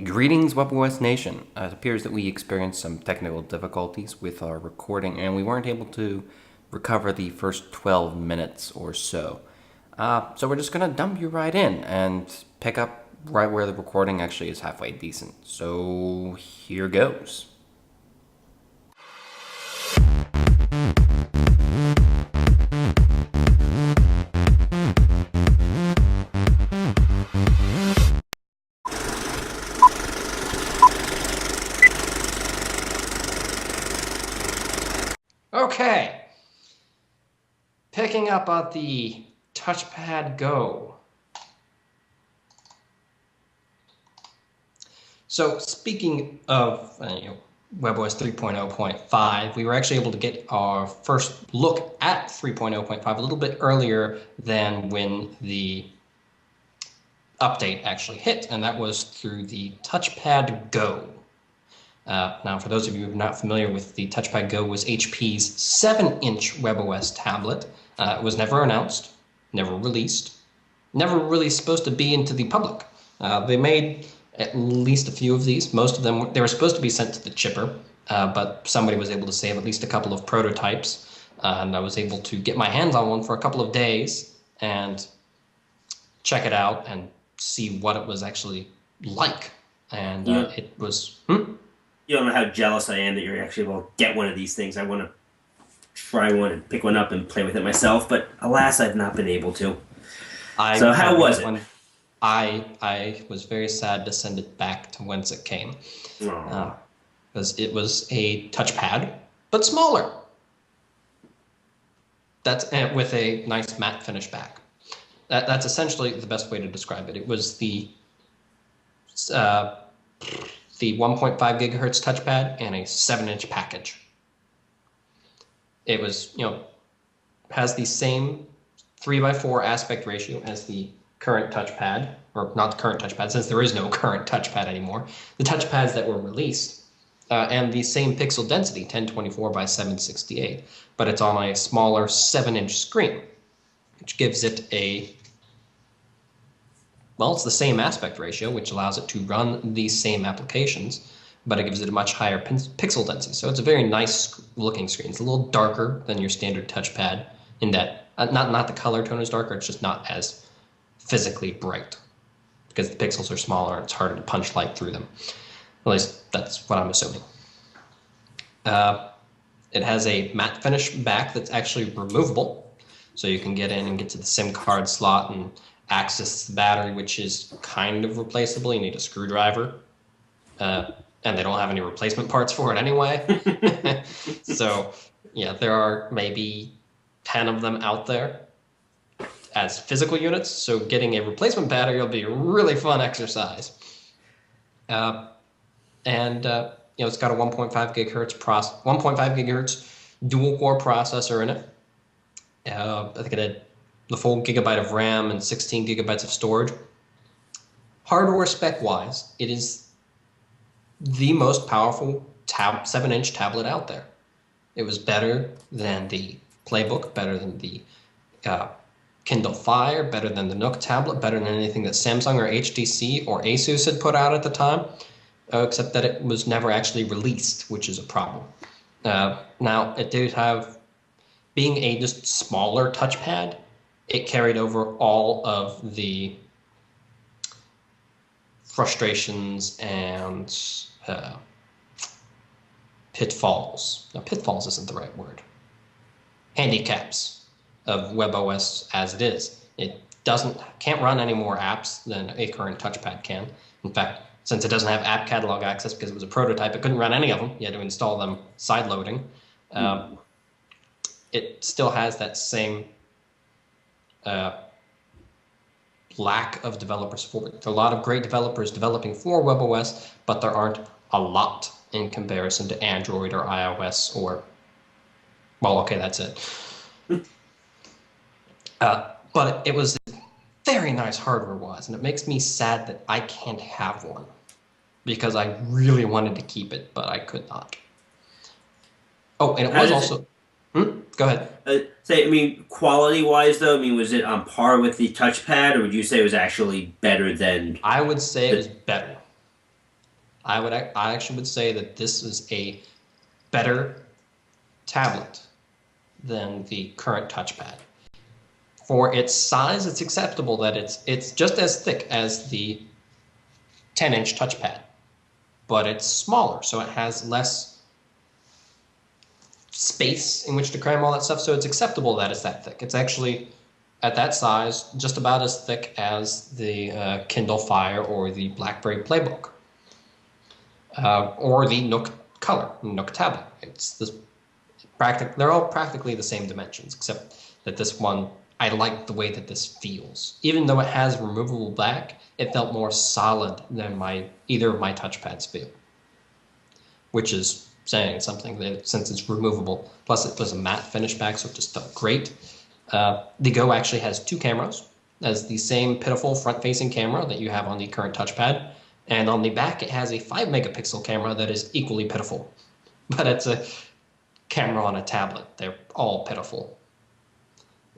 Greetings, WebOS Nation. It appears that we experienced some technical difficulties with our recording, and we weren't able to recover the first 12 minutes or so. So we're just going to dump you right in and pick up right where the recording actually is halfway decent. So here goes. Okay. Picking up on the Touchpad Go. So speaking of WebOS 3.0.5, we were actually able to get our first look at 3.0.5 a little bit earlier than when the update actually hit, and that was through the Touchpad Go. Now, for those of you who are not familiar with the Touchpad Go, was HP's 7-inch WebOS tablet. It was never announced, never released, never really supposed to be into the public. They made at least a few of these. Most of them, they were supposed to be sent to the chipper, but somebody was able to save at least a couple of prototypes, and I was able to get my hands on one for a couple of days and check it out and see what it was actually like. And it was... You don't know how jealous I am that you're actually able to get one of these things. I want to try one and pick one up and play with it myself, but alas, I've not been able to. So how was it? I was very sad to send it back to whence it came. Because it was a touchpad, but smaller. That's with a nice matte finish back. That's essentially the best way to describe it. It was the 1.5 gigahertz touchpad and a 7-inch package. It was, has the same 3:4 aspect ratio as the current touchpad, or not the current touchpad, since there is no current touchpad anymore. The touchpads that were released, and the same pixel density, 1024 by 768, but it's on a smaller 7-inch screen, which gives it it's the same aspect ratio, which allows it to run these same applications, but it gives it a much higher pixel density. So it's a very nice looking screen. It's a little darker than your standard touchpad in that, not the color tone is darker, it's just not as physically bright because the pixels are smaller and it's harder to punch light through them. At least that's what I'm assuming. It has a matte finish back that's actually removable. So you can get in and get to the SIM card slot and access the battery, which is kind of replaceable. You need a screwdriver, and they don't have any replacement parts for it anyway. So yeah, there are maybe 10 of them out there as physical units. So getting a replacement battery will be a really fun exercise. It's got a 1.5 gigahertz dual core processor in it. I think it had the full gigabyte of RAM and 16 gigabytes of storage. Hardware spec-wise, it is the most powerful 7-inch tablet out there. It was better than the Playbook, better than the Kindle Fire, better than the Nook tablet, better than anything that Samsung or HTC or Asus had put out at the time, except that it was never actually released, which is a problem. Now, it did have, being a just smaller touchpad, it carried over all of the frustrations and pitfalls. No, pitfalls isn't the right word. Handicaps of WebOS as it is. It can't run any more apps than a current touchpad can. In fact, since it doesn't have app catalog access because it was a prototype, it couldn't run any of them. You had to install them side loading. It still has that same lack of developer support. There are a lot of great developers developing for WebOS, but there aren't a lot in comparison to Android or iOS or, well, okay, that's it. But it was very nice hardware-wise, and it makes me sad that I can't have one because I really wanted to keep it, but I could not. Oh, and it was also... Go ahead. Quality-wise, though, was it on par with the touchpad, or would you say it was actually better than... I would say it was better. I actually would say that this is a better tablet than the current touchpad. For its size, it's acceptable that it's just as thick as the 10-inch touchpad, but it's smaller, so it has less space in which to cram all that stuff, so it's acceptable that it's that thick. It's actually, at that size, just about as thick as the Kindle Fire or the BlackBerry Playbook, or the Nook Color, Nook tablet. It's this they're all practically the same dimensions, except that this one, I like the way that this feels. Even though it has removable back, it felt more solid than either of my touchpads feel, which is saying something that, since it's removable. Plus, it was a matte finish back, so it just felt great. The Go actually has 2 cameras, as the same pitiful front-facing camera that you have on the current touchpad, and on the back it has a 5-megapixel camera that is equally pitiful. But it's a camera on a tablet. They're all pitiful.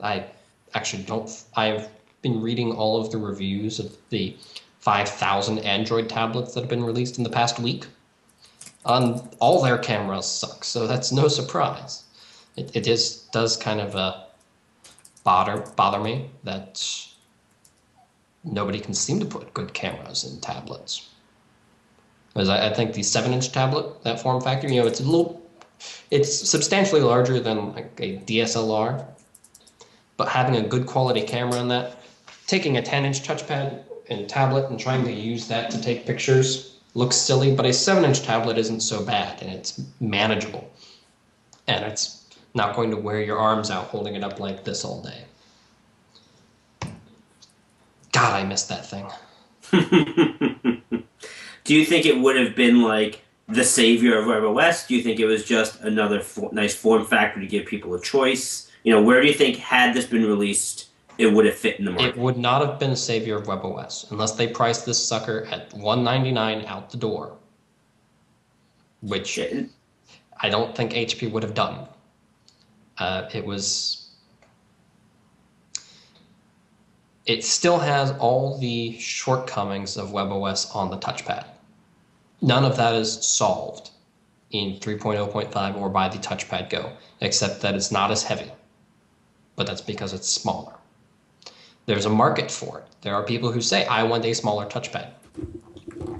I actually don't. I've been reading all of the reviews of the 5,000 Android tablets that have been released in the past week. All their cameras suck, so that's no surprise. It does kind of bother me that nobody can seem to put good cameras in tablets. Because I think the 7-inch tablet, that form factor, it's substantially larger than like a DSLR, but having a good quality camera in that, taking a 10-inch touchpad and tablet and trying to use that to take pictures looks silly, but a 7-inch tablet isn't so bad, and it's manageable. And it's not going to wear your arms out holding it up like this all day. God, I miss that thing. Do you think it would have been like the savior of WebOS? Do you think it was just another nice form factor to give people a choice? Where do you think, had this been released, it would have fit in the market? It would not have been a savior of WebOS unless they priced this sucker at $199 out the door, which I don't think HP would have done. It still has all the shortcomings of WebOS on the touchpad. None of that is solved in 3.0.5 or by the touchpad Go, except that it's not as heavy, but that's because it's smaller. There's a market for it. There are people who say, I want a smaller touchpad.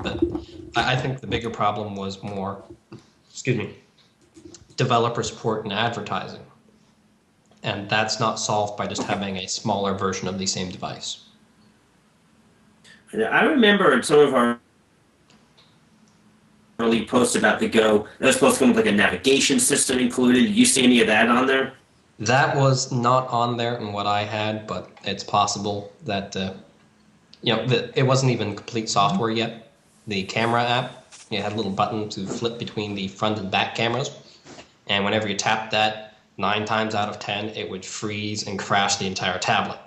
But I think the bigger problem was more, developer support and advertising. And that's not solved by just having a smaller version of the same device. I remember some of our early posts about the Go, that was supposed to come with like a navigation system included. Did you see any of that on there? That was not on there in what I had, but it's possible that, it wasn't even complete software yet. The camera app, you had a little button to flip between the front and back cameras. And whenever you tapped that, 9 times out of 10, it would freeze and crash the entire tablet.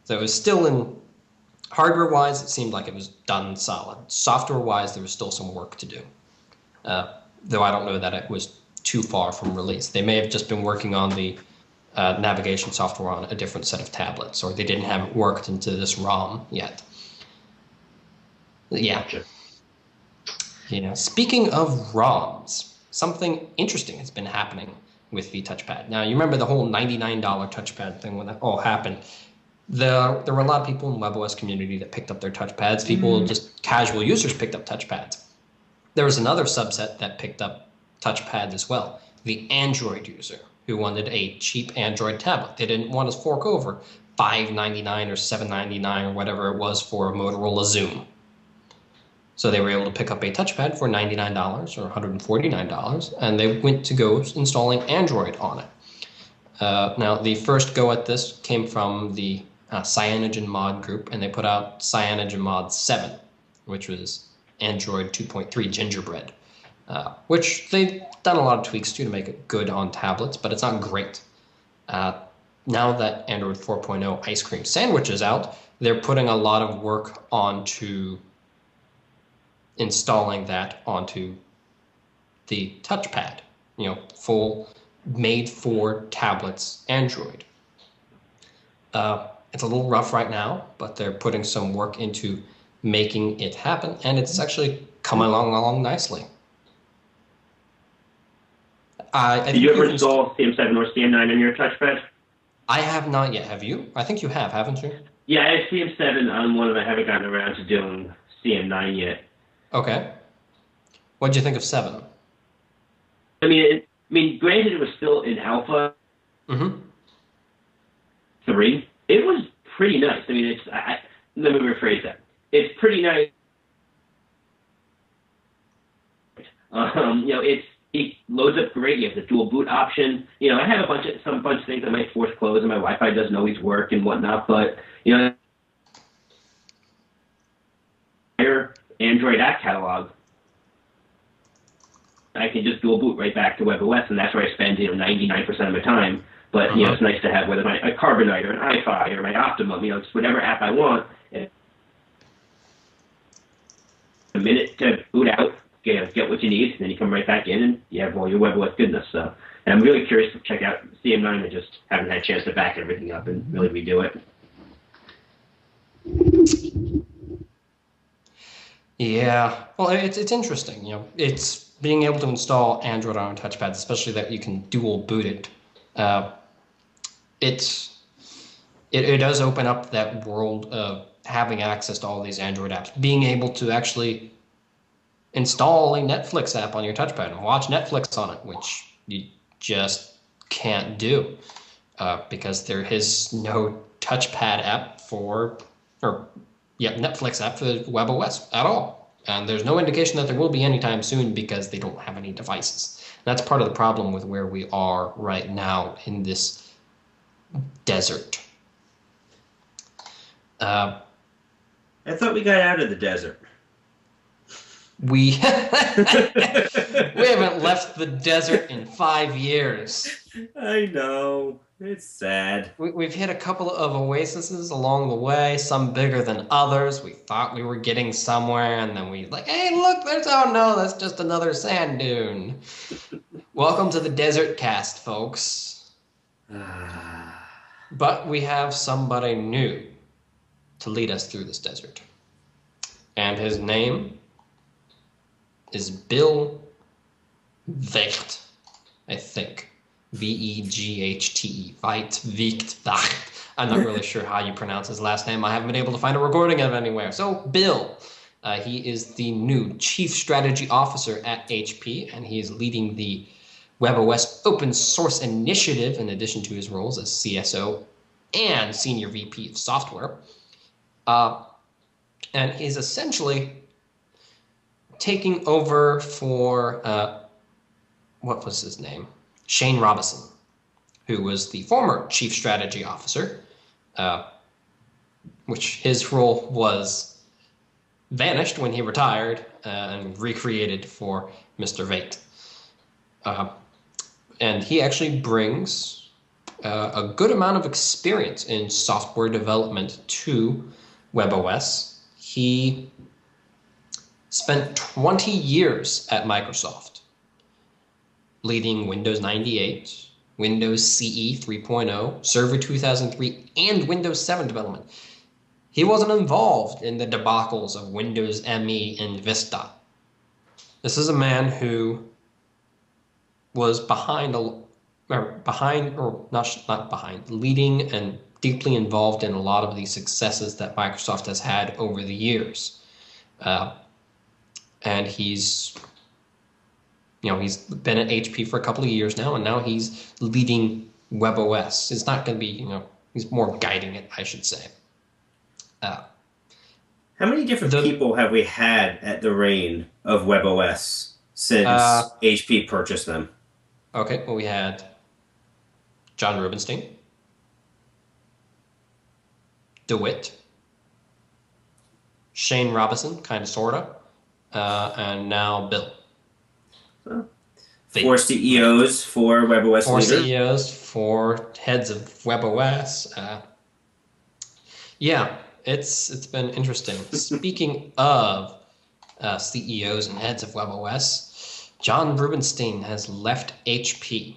So it was still in, hardware-wise, it seemed like it was done solid. Software-wise, there was still some work to do. Though I don't know that it was too far from release. They may have just been working on the navigation software on a different set of tablets, or they didn't have it worked into this ROM yet. Yeah. Speaking of ROMs, something interesting has been happening with the touchpad. Now, you remember the whole $99 touchpad thing when that all happened. There were a lot of people in the WebOS community that picked up their touchpads. People, just casual users, picked up touchpads. There was another subset that picked up touchpads as well, the Android user, who wanted a cheap Android tablet. They didn't want to fork over $5.99 or $7.99 or whatever it was for a Motorola Zoom. So they were able to pick up a touchpad for $99 or $149, and they went to go installing Android on it. Now, the first go at this came from the CyanogenMod group, and they put out CyanogenMod 7, which was Android 2.3 Gingerbread, which they've done a lot of tweaks to make it good on tablets, but it's not great. Now that Android 4.0 Ice Cream Sandwich is out, they're putting a lot of work onto installing that onto the touchpad, full made for tablets Android. It's a little rough right now, but they're putting some work into making it happen, and it's actually coming along nicely. Did you ever install CM7 or CM9 on your touchpad? I have not yet. Have you? I think you have, haven't you? Yeah, I have CM7 on one, and I haven't gotten around to doing CM9 yet. Okay. What'd you think of 7? Granted, it was still in alpha. Mm-hmm. 3. It was pretty nice. Let me rephrase that. It's pretty nice. It loads up great. You have the dual boot option. I have a bunch of things that might force close, and my Wi-Fi doesn't always work and whatnot. But Android app catalog, I can just dual boot right back to WebOS, and that's where I spend 99% of my time. But it's nice to have whether my Carbonite or an iFi or my Optimum, it's whatever app I want. A minute to boot out, get what you need, and then you come right back in and you have all your WebOS goodness. So, and I'm really curious to check out CM9. I just haven't had a chance to back everything up and really redo it. Yeah, well, it's interesting. It's being able to install Android on touchpads, especially that you can dual boot it. It does open up that world of having access to all these Android apps, being able to actually install a Netflix app on your touchpad and watch Netflix on it, which you just can't do because there is no touchpad app Netflix app for WebOS at all. And there's no indication that there will be anytime soon because they don't have any devices. That's part of the problem with where we are right now in this desert. I thought we got out of the desert. We haven't left the desert in 5 years. I know. It's sad. We've hit a couple of oases along the way, some bigger than others. We thought we were getting somewhere, and then hey, look, that's just another sand dune. Welcome to the Desert Cast, folks. But we have somebody new to lead us through this desert. And his name is Bill Vecht, I think. Veghte. Vecht. I'm not really sure how you pronounce his last name. I haven't been able to find a recording of it anywhere. So, Bill, he is the new Chief Strategy Officer at HP, and he is leading the WebOS Open Source Initiative in addition to his roles as CSO and Senior VP of Software. And he's essentially taking over for, what was his name? Shane Robison, who was the former Chief Strategy Officer, which his role was vanished when he retired and recreated for Mr. Vate. And he actually brings a good amount of experience in software development to WebOS. He spent 20 years at Microsoft, leading Windows 98, Windows CE 3.0, Server 2003, and Windows 7 development. He wasn't involved in the debacles of Windows ME and Vista. This is a man who was leading and deeply involved in a lot of the successes that Microsoft has had over the years. And he's been at HP for a couple of years now, and now he's leading WebOS. It's not going to be, he's more guiding it, I should say. How many different people have we had at the reign of WebOS since HP purchased them? Okay, well, we had Jon Rubinstein, DeWitt, Shane Robison, kind of, sort of, and now Bill. Four CEOs, 4 WebOS Four leaders. CEOs, 4 heads of WebOS. Yeah, it's been interesting. Speaking of CEOs and heads of WebOS, Jon Rubinstein has left HP.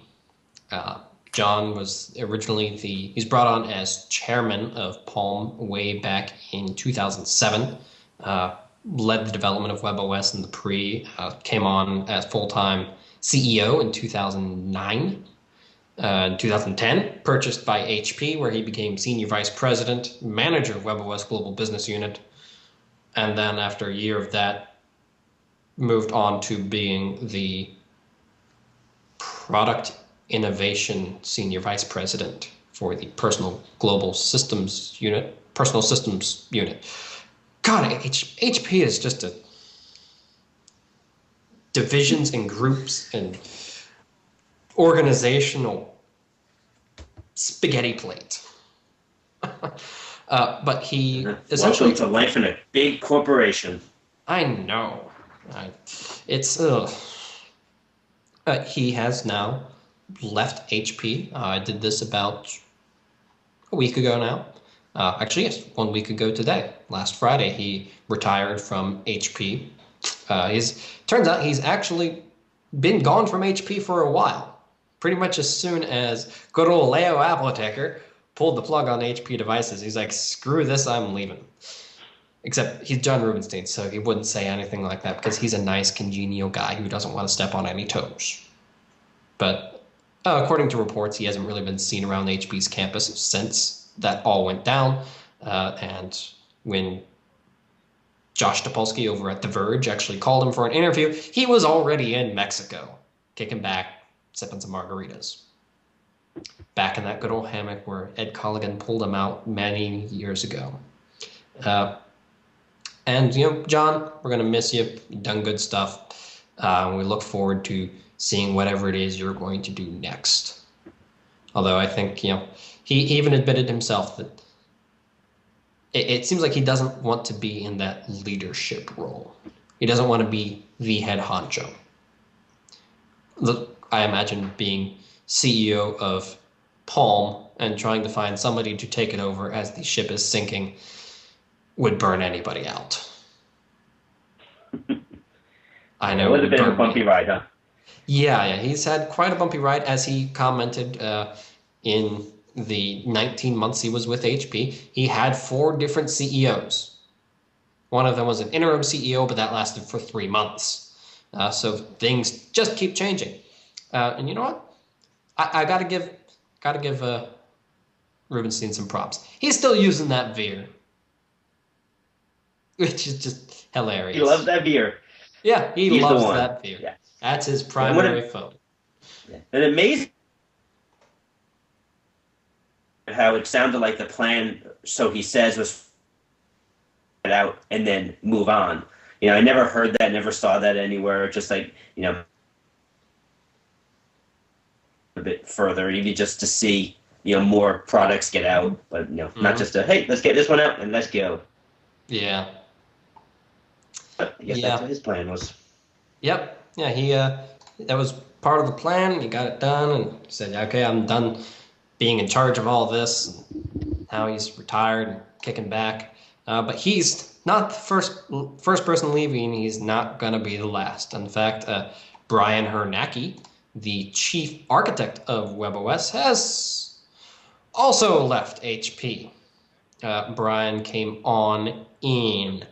Jon was originally he's brought on as chairman of Palm way back in 2007. led the development of WebOS in the came on as full-time CEO in 2009. In 2010, purchased by HP, where he became Senior Vice President, Manager of WebOS Global Business Unit. And then after a year of that, moved on to being the Product Innovation Senior Vice President for the Personal Systems Unit. God, HP is just a divisions and groups and organizational spaghetti plate. But he essentially... Welcome to life in a big corporation. I know. He has now left HP. I did this about a week ago now. Actually, yes, 1 week ago today. Last Friday, he retired from HP. Turns out he's actually been gone from HP for a while. Pretty much as soon as good old Leo Apotheker pulled the plug on HP devices, he's like, screw this, I'm leaving. Except he's Jon Rubinstein, so he wouldn't say anything like that because he's a nice, congenial guy who doesn't want to step on any toes. But according to reports, he hasn't really been seen around HP's campus since that all went down. And when Josh Topolsky over at The Verge actually called him for an interview, he was already in Mexico, kicking back, sipping some margaritas. Back in that good old hammock where Ed Colligan pulled him out many years ago. And, John, we're going to miss you. You've done good stuff. We look forward to seeing whatever it is you're going to do next. Although I think, he even admitted himself that it seems like he doesn't want to be in that leadership role. He doesn't want to be the head honcho. Look, I imagine being CEO of Palm and trying to find somebody to take it over as the ship is sinking would burn anybody out. I know. It would have been a bumpy ride, huh? Yeah, he's had quite a bumpy ride, as he commented in the 19 months he was with HP. He had 4 different CEOs. One of them was an interim CEO, but that lasted for 3 months. So things just keep changing. And you know what? I gotta give Rubinstein some props. He's still using that veer, which is just hilarious. He loves that beer. Yeah, He's loves that beer. Yeah. That's his primary phone. Yeah. And amazing how it sounded like the plan, so he says, was it out and then move on. I never heard that, never saw that anywhere. Just like, a bit further, even just to see, more products get out, but not just hey, let's get this one out and let's go. Yeah. But I guess that's what his plan was. Yep. Yeah, he that was part of the plan. He got it done and said, okay, I'm done being in charge of all this. Now he's retired and kicking back. But he's not the first person leaving. He's not going to be the last. In fact, Brian Hernacki, the chief architect of WebOS, has also left HP. Brian came on in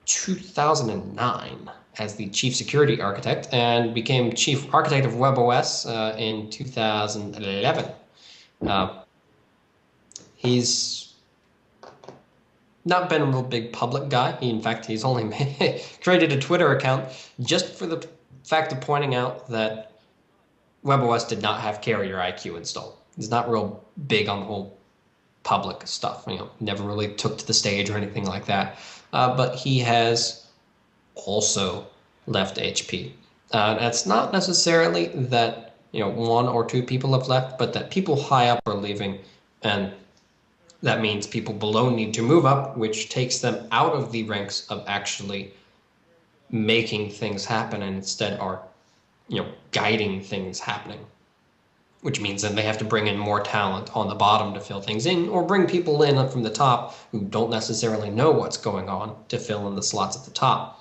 2009 as the chief security architect and became chief architect of WebOS in 2011. He's not been a real big public guy. In fact, he's only created a Twitter account just for the fact of pointing out that WebOS did not have Carrier IQ installed. He's not real big on the whole public stuff. Never really took to the stage or anything like that. But he has also left HP. That's not necessarily that 1 or 2 people have left, but that people high up are leaving, and that means people below need to move up, which takes them out of the ranks of actually making things happen and instead are guiding things happening, which means then they have to bring in more talent on the bottom to fill things in, or bring people in up from the top who don't necessarily know what's going on to fill in the slots at the top.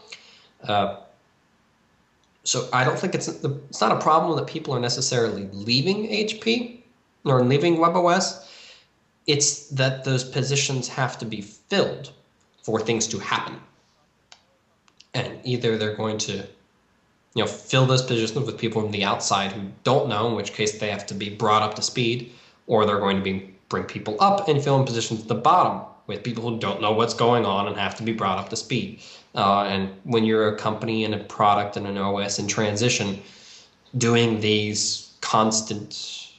So I don't think it's not a problem that people are necessarily leaving HP or leaving WebOS. It's that those positions have to be filled. for things to happen. And either they're going to fill those positions with people from the outside who don't know, in which case they have to be brought up to speed, or they're going to bring people up and fill in positions at the bottom with people who don't know what's going on and have to be brought up to speed. And when you're a company and a product and an OS in transition, doing these constant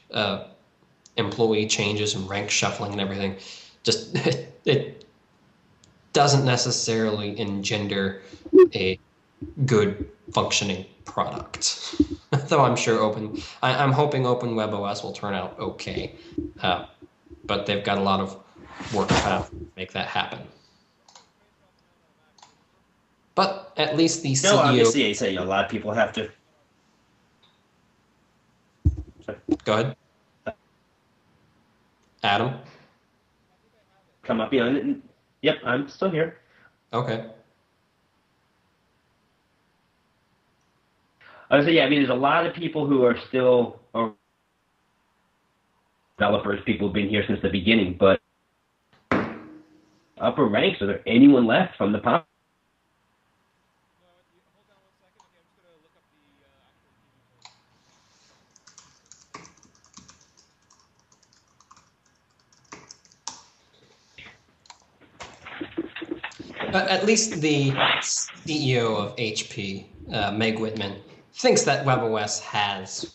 employee changes and rank shuffling and everything, just it doesn't necessarily engender a good functioning product. Though I'm sure I'm hoping Open WebOS will turn out okay, but they've got a lot of work to make that happen. But at least the CEO. No, obviously, I say a lot of people have to. Sorry. Go ahead, Adam. Come up beyond it. Yep, I'm still here. Okay. So yeah, I mean, there's a lot of people who are still developers, people who've been here since the beginning, but upper ranks, are there anyone left from the pop? At least the CEO of HP, Meg Whitman, thinks that WebOS has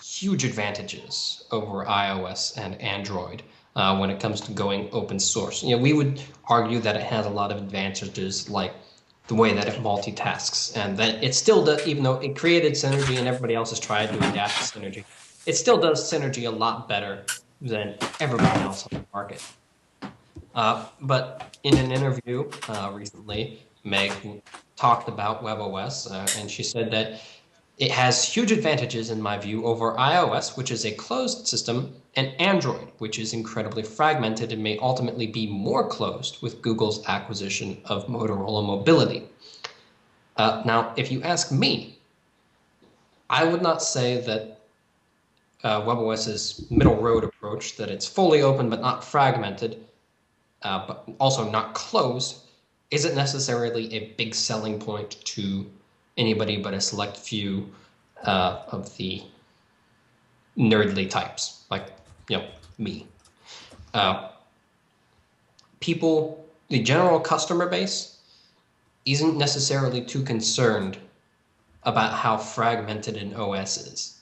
huge advantages over iOS and Android when it comes to going open source. We would argue that it has a lot of advantages, like the way that it multitasks, and that it still does, even though it created Synergy and everybody else has tried to adapt to Synergy, it still does Synergy a lot better than everybody else on the market. But in an interview recently, Meg talked about WebOS, and she said that it has huge advantages, in my view, over iOS, which is a closed system, and Android, which is incredibly fragmented and may ultimately be more closed with Google's acquisition of Motorola Mobility. Now, if you ask me, I would not say that WebOS's middle road approach, that it's fully open but not fragmented, but also not closed, isn't necessarily a big selling point to anybody but a select few of the nerdly types, like me. People, the general customer base, isn't necessarily too concerned about how fragmented an OS is.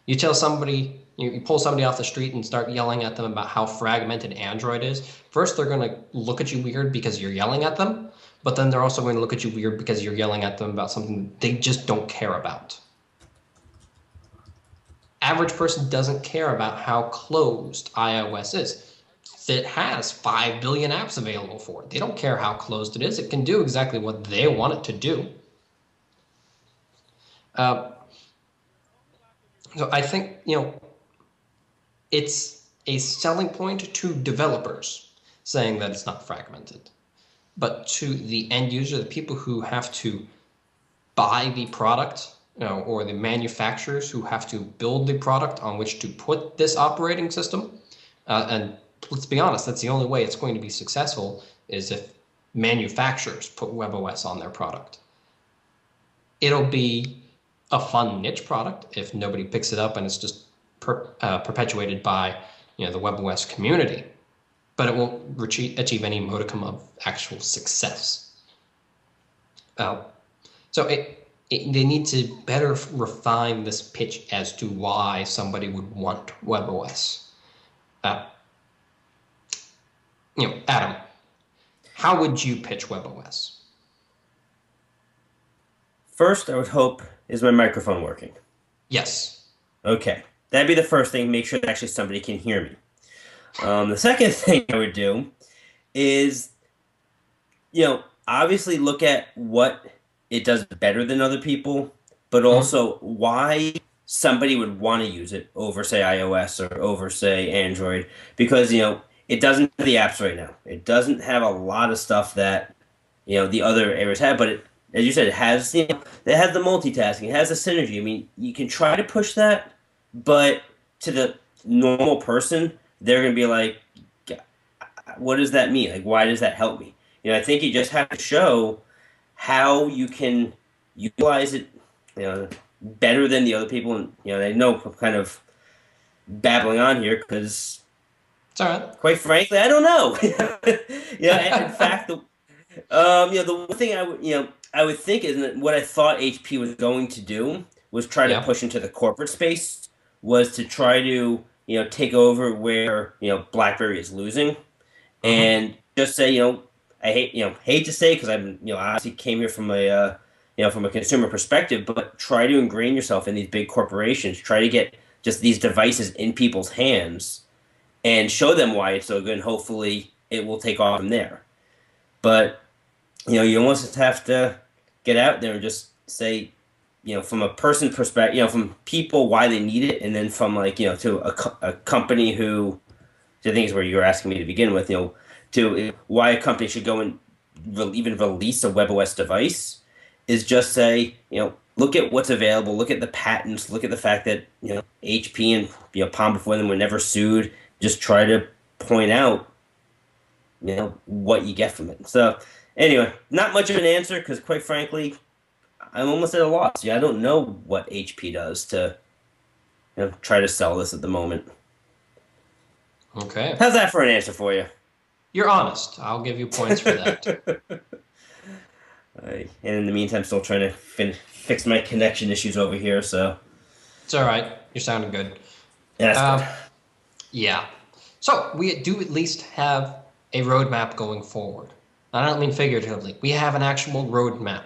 You tell somebody, you pull somebody off the street and start yelling at them about how fragmented Android is. First, they're going to look at you weird because you're yelling at them, but then they're also going to look at you weird because you're yelling at them about something they just don't care about. Average person doesn't care about how closed iOS is. It has 5 billion apps available for it. They don't care how closed it is. It can do exactly what they want it to do. So I think, it's a selling point to developers saying that it's not fragmented. But to the end user, the people who have to buy the product, or the manufacturers who have to build the product on which to put this operating system, and let's be honest, that's the only way it's going to be successful, is if manufacturers put WebOS on their product. It'll be a fun niche product if nobody picks it up and it's just perpetuated by the WebOS community, but it won't achieve any modicum of actual success. So they need to better refine this pitch as to why somebody would want WebOS. Adam, how would you pitch WebOS? First, I would hope, is my microphone working? Yes. Okay. That'd be the first thing, make sure that actually somebody can hear me. The second thing I would do is, obviously look at what it does better than other people, but also why somebody would want to use it over, say, iOS or over, say, Android, because, it doesn't have the apps right now. It doesn't have a lot of stuff that, the other areas have, but it, as you said, it has, it has the multitasking, it has the synergy. I mean, you can try to push that, but to the normal person, they're going to be like, what does that mean? Like, why does that help me? I think you just have to show how you can utilize it, better than the other people. And I know I'm kind of babbling on here because, It's all right. quite frankly, I don't know. In fact, the one thing I would think is that what I thought HP was going to do was try to Yeah. push into the corporate space, was to try to take over where BlackBerry is losing, Mm-hmm. and just say I hate to say because I'm obviously came here from a from a consumer perspective, but try to ingrain yourself in these big corporations. Try to get just these devices in people's hands and show them why it's so good, and hopefully it will take off from there. But you almost just have to get out there and just say, from a person perspective, from people why they need it, and then from like, to a company who, I think is where you were asking me to begin with, to why a company should go and even release a WebOS device is just say, look at what's available, look at the patents, look at the fact that, HP and, Palm before them were never sued. Just try to point out, what you get from it. So anyway, not much of an answer because quite frankly, I'm almost at a loss. I don't know what HP does to try to sell this at the moment. Okay. How's that for an answer for you? You're honest. I'll give you points for that. And in the meantime, still trying to fix my connection issues over here. So It's all right. You're sounding good. yeah, that's good. Yeah. So we do at least have a roadmap going forward. I don't mean figuratively. We have an actual roadmap.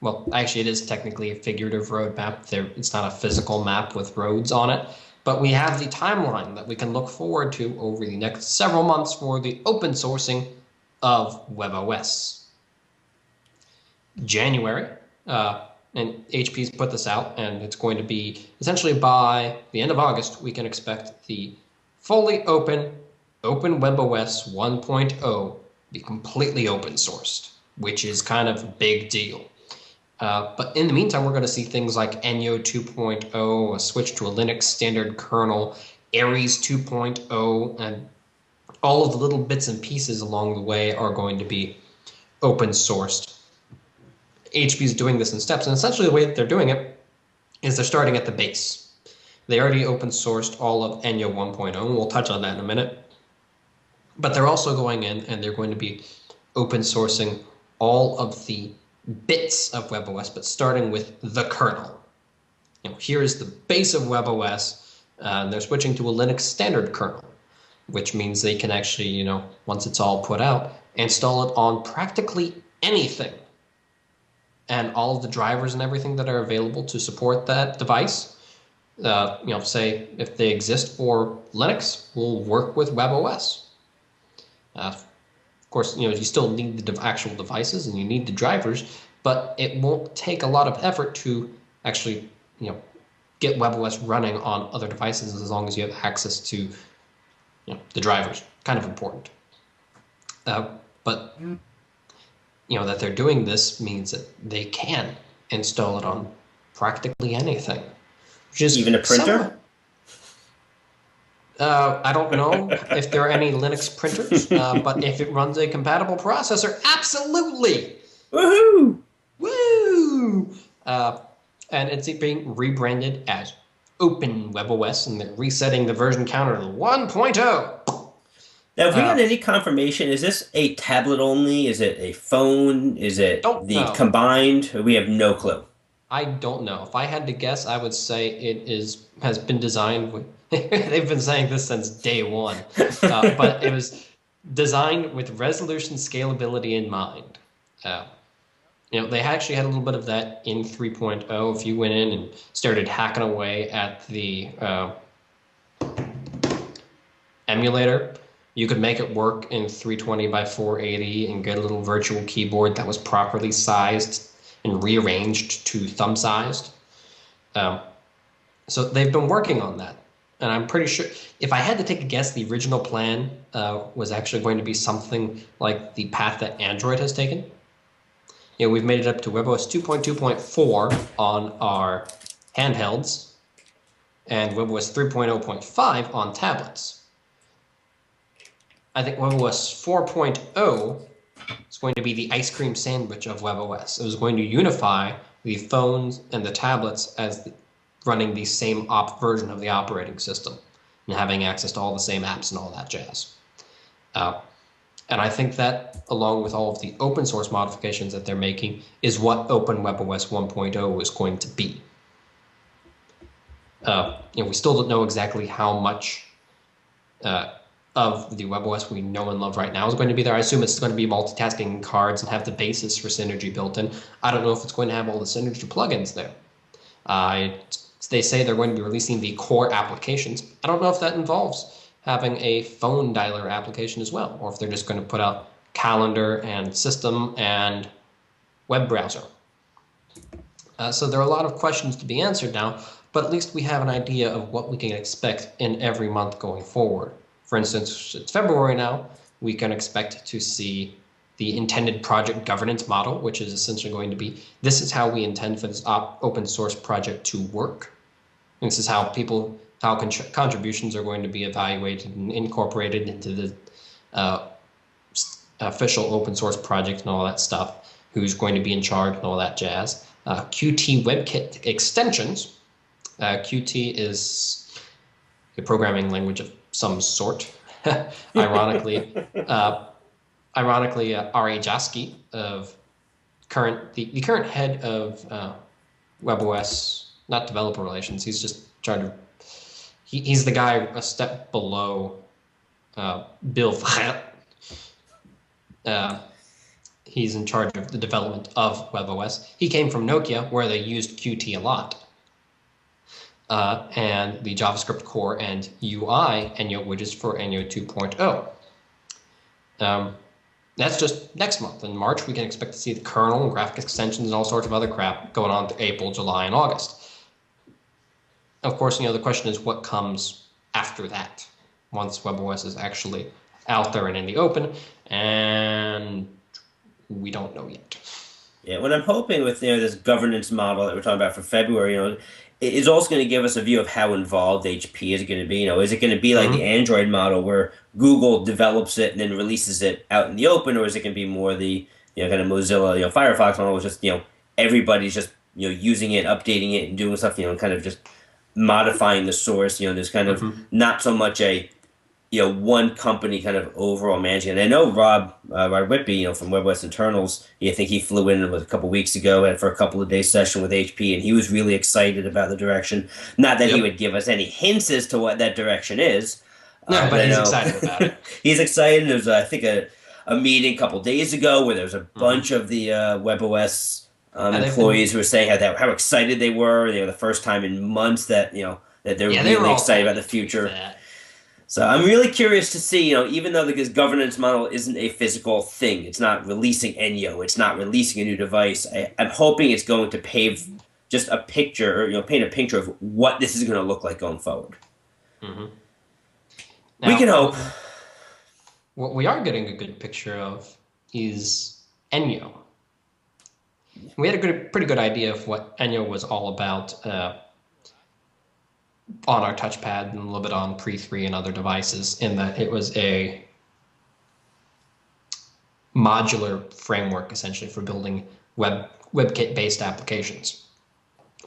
Well, actually, it is technically a figurative roadmap. It's not a physical map with roads on it. But we have the timeline that we can look forward to over the next several months for the open sourcing of WebOS. January, and HP's put this out, and it's going to be essentially by the end of August, we can expect the fully open WebOS 1.0 be completely open sourced, which is kind of a big deal. But in the meantime, we're going to see things like Enyo 2.0, a switch to a Linux standard kernel, Aries 2.0, and all of the little bits and pieces along the way are going to be open sourced. HP is doing this in steps, and essentially the way that they're doing it is they're starting at the base. They already open sourced all of Enyo 1.0, and we'll touch on that in a minute. But they're also going in and they're going to be open sourcing all of the bits of WebOS, but starting with the kernel. Here is the base of WebOS, and they're switching to a Linux standard kernel, which means they can actually, once it's all put out, install it on practically anything. And all of the drivers and everything that are available to support that device, say if they exist for Linux, will work with WebOS. Of course, you still need the actual devices and you need the drivers, but it won't take a lot of effort to actually, get WebOS running on other devices as long as you have access to, the drivers. Kind of important. But that they're doing this means that they can install it on practically anything. Which is even a printer? I don't know if there are any Linux printers, but if it runs a compatible processor, absolutely! Woohoo! Woo! And it's being rebranded as Open WebOS, and they're resetting the version counter to 1.0. Now, have we got any confirmation? Is this a tablet only? Is it a phone? Is it the combined? We have no clue. I don't know. If I had to guess, I would say has been designed with. They've been saying this since day one, but it was designed with resolution scalability in mind. They actually had a little bit of that in 3.0. If you went in and started hacking away at the emulator, you could make it work in 320 by 480 and get a little virtual keyboard that was properly sized and rearranged to thumb sized. So they've been working on that. And I'm pretty sure, if I had to take a guess, the original plan was actually going to be something like the path that Android has taken. We've made it up to WebOS 2.2.4 on our handhelds and WebOS 3.0.5 on tablets. I think WebOS 4.0 It's going to be the ice cream sandwich of WebOS. It was going to unify the phones and the tablets as running the same version of the operating system and having access to all the same apps and all that jazz. And I think that, along with all of the open source modifications that they're making, is what OpenWebOS 1.0 is going to be. We still don't know exactly how much of the WebOS we know and love right now is going to be there. I assume it's going to be multitasking cards and have the basis for Synergy built in. I don't know if it's going to have all the Synergy plugins there. They say they're going to be releasing the core applications. I don't know if that involves having a phone dialer application as well, or if they're just going to put out calendar and system and web browser. So there are a lot of questions to be answered now, but at least we have an idea of what we can expect in every month going forward. For instance, it's February now. We can expect to see the intended project governance model, which is essentially going to be, this is how we intend for this open source project to work. And this is how contributions are going to be evaluated and incorporated into the official open source project and all that stuff, who's going to be in charge and all that jazz. Qt WebKit extensions. Qt is a programming language of some sort. Ironically, R.A. Jasky, the current head of WebOS, not developer relations, he's just trying to, he's the guy a step below Bill Frère. He's in charge of the development of WebOS. He came from Nokia, where they used Qt a lot. And the JavaScript core and UI Enyo widgets for Enyo 2.0. That's just next month. In March, we can expect to see the kernel and graphic extensions and all sorts of other crap going on through April, July, and August. Of course, the question is what comes after that, once WebOS is actually out there and in the open, and we don't know yet. Yeah, what I'm hoping with this governance model that we're talking about for February, is also going to give us a view of how involved HP is going to be. Is it going to be like the Android model where Google develops it and then releases it out in the open, or is it going to be more the kind of Mozilla Firefox model, which just everybody's just using it, updating it, and doing stuff, kind of just modifying the source. There's kind of not so much a one company kind of overall managing. And I know Rob Whitby, from WebOS Internals, I think he flew in a couple weeks ago and for a couple of days session with HP, and he was really excited about the direction. Not that he would give us any hints as to what that direction is. No, but he's excited about it. He's excited. There was, I think, a meeting a couple days ago where there was a bunch of the WebOS employees who were saying how excited they were. The first time in months that that they're really excited about the future. So I'm really curious to see, even though this governance model isn't a physical thing, it's not releasing Enyo, it's not releasing a new device. I'm hoping it's going to pave just a picture, or paint a picture of what this is going to look like going forward. Now, we can hope. What we are getting a good picture of is Enyo. We had a pretty good idea of what Enyo was all about on our touchpad and a little bit on Pre3 and other devices, in that it was a modular framework essentially for building WebKit-based applications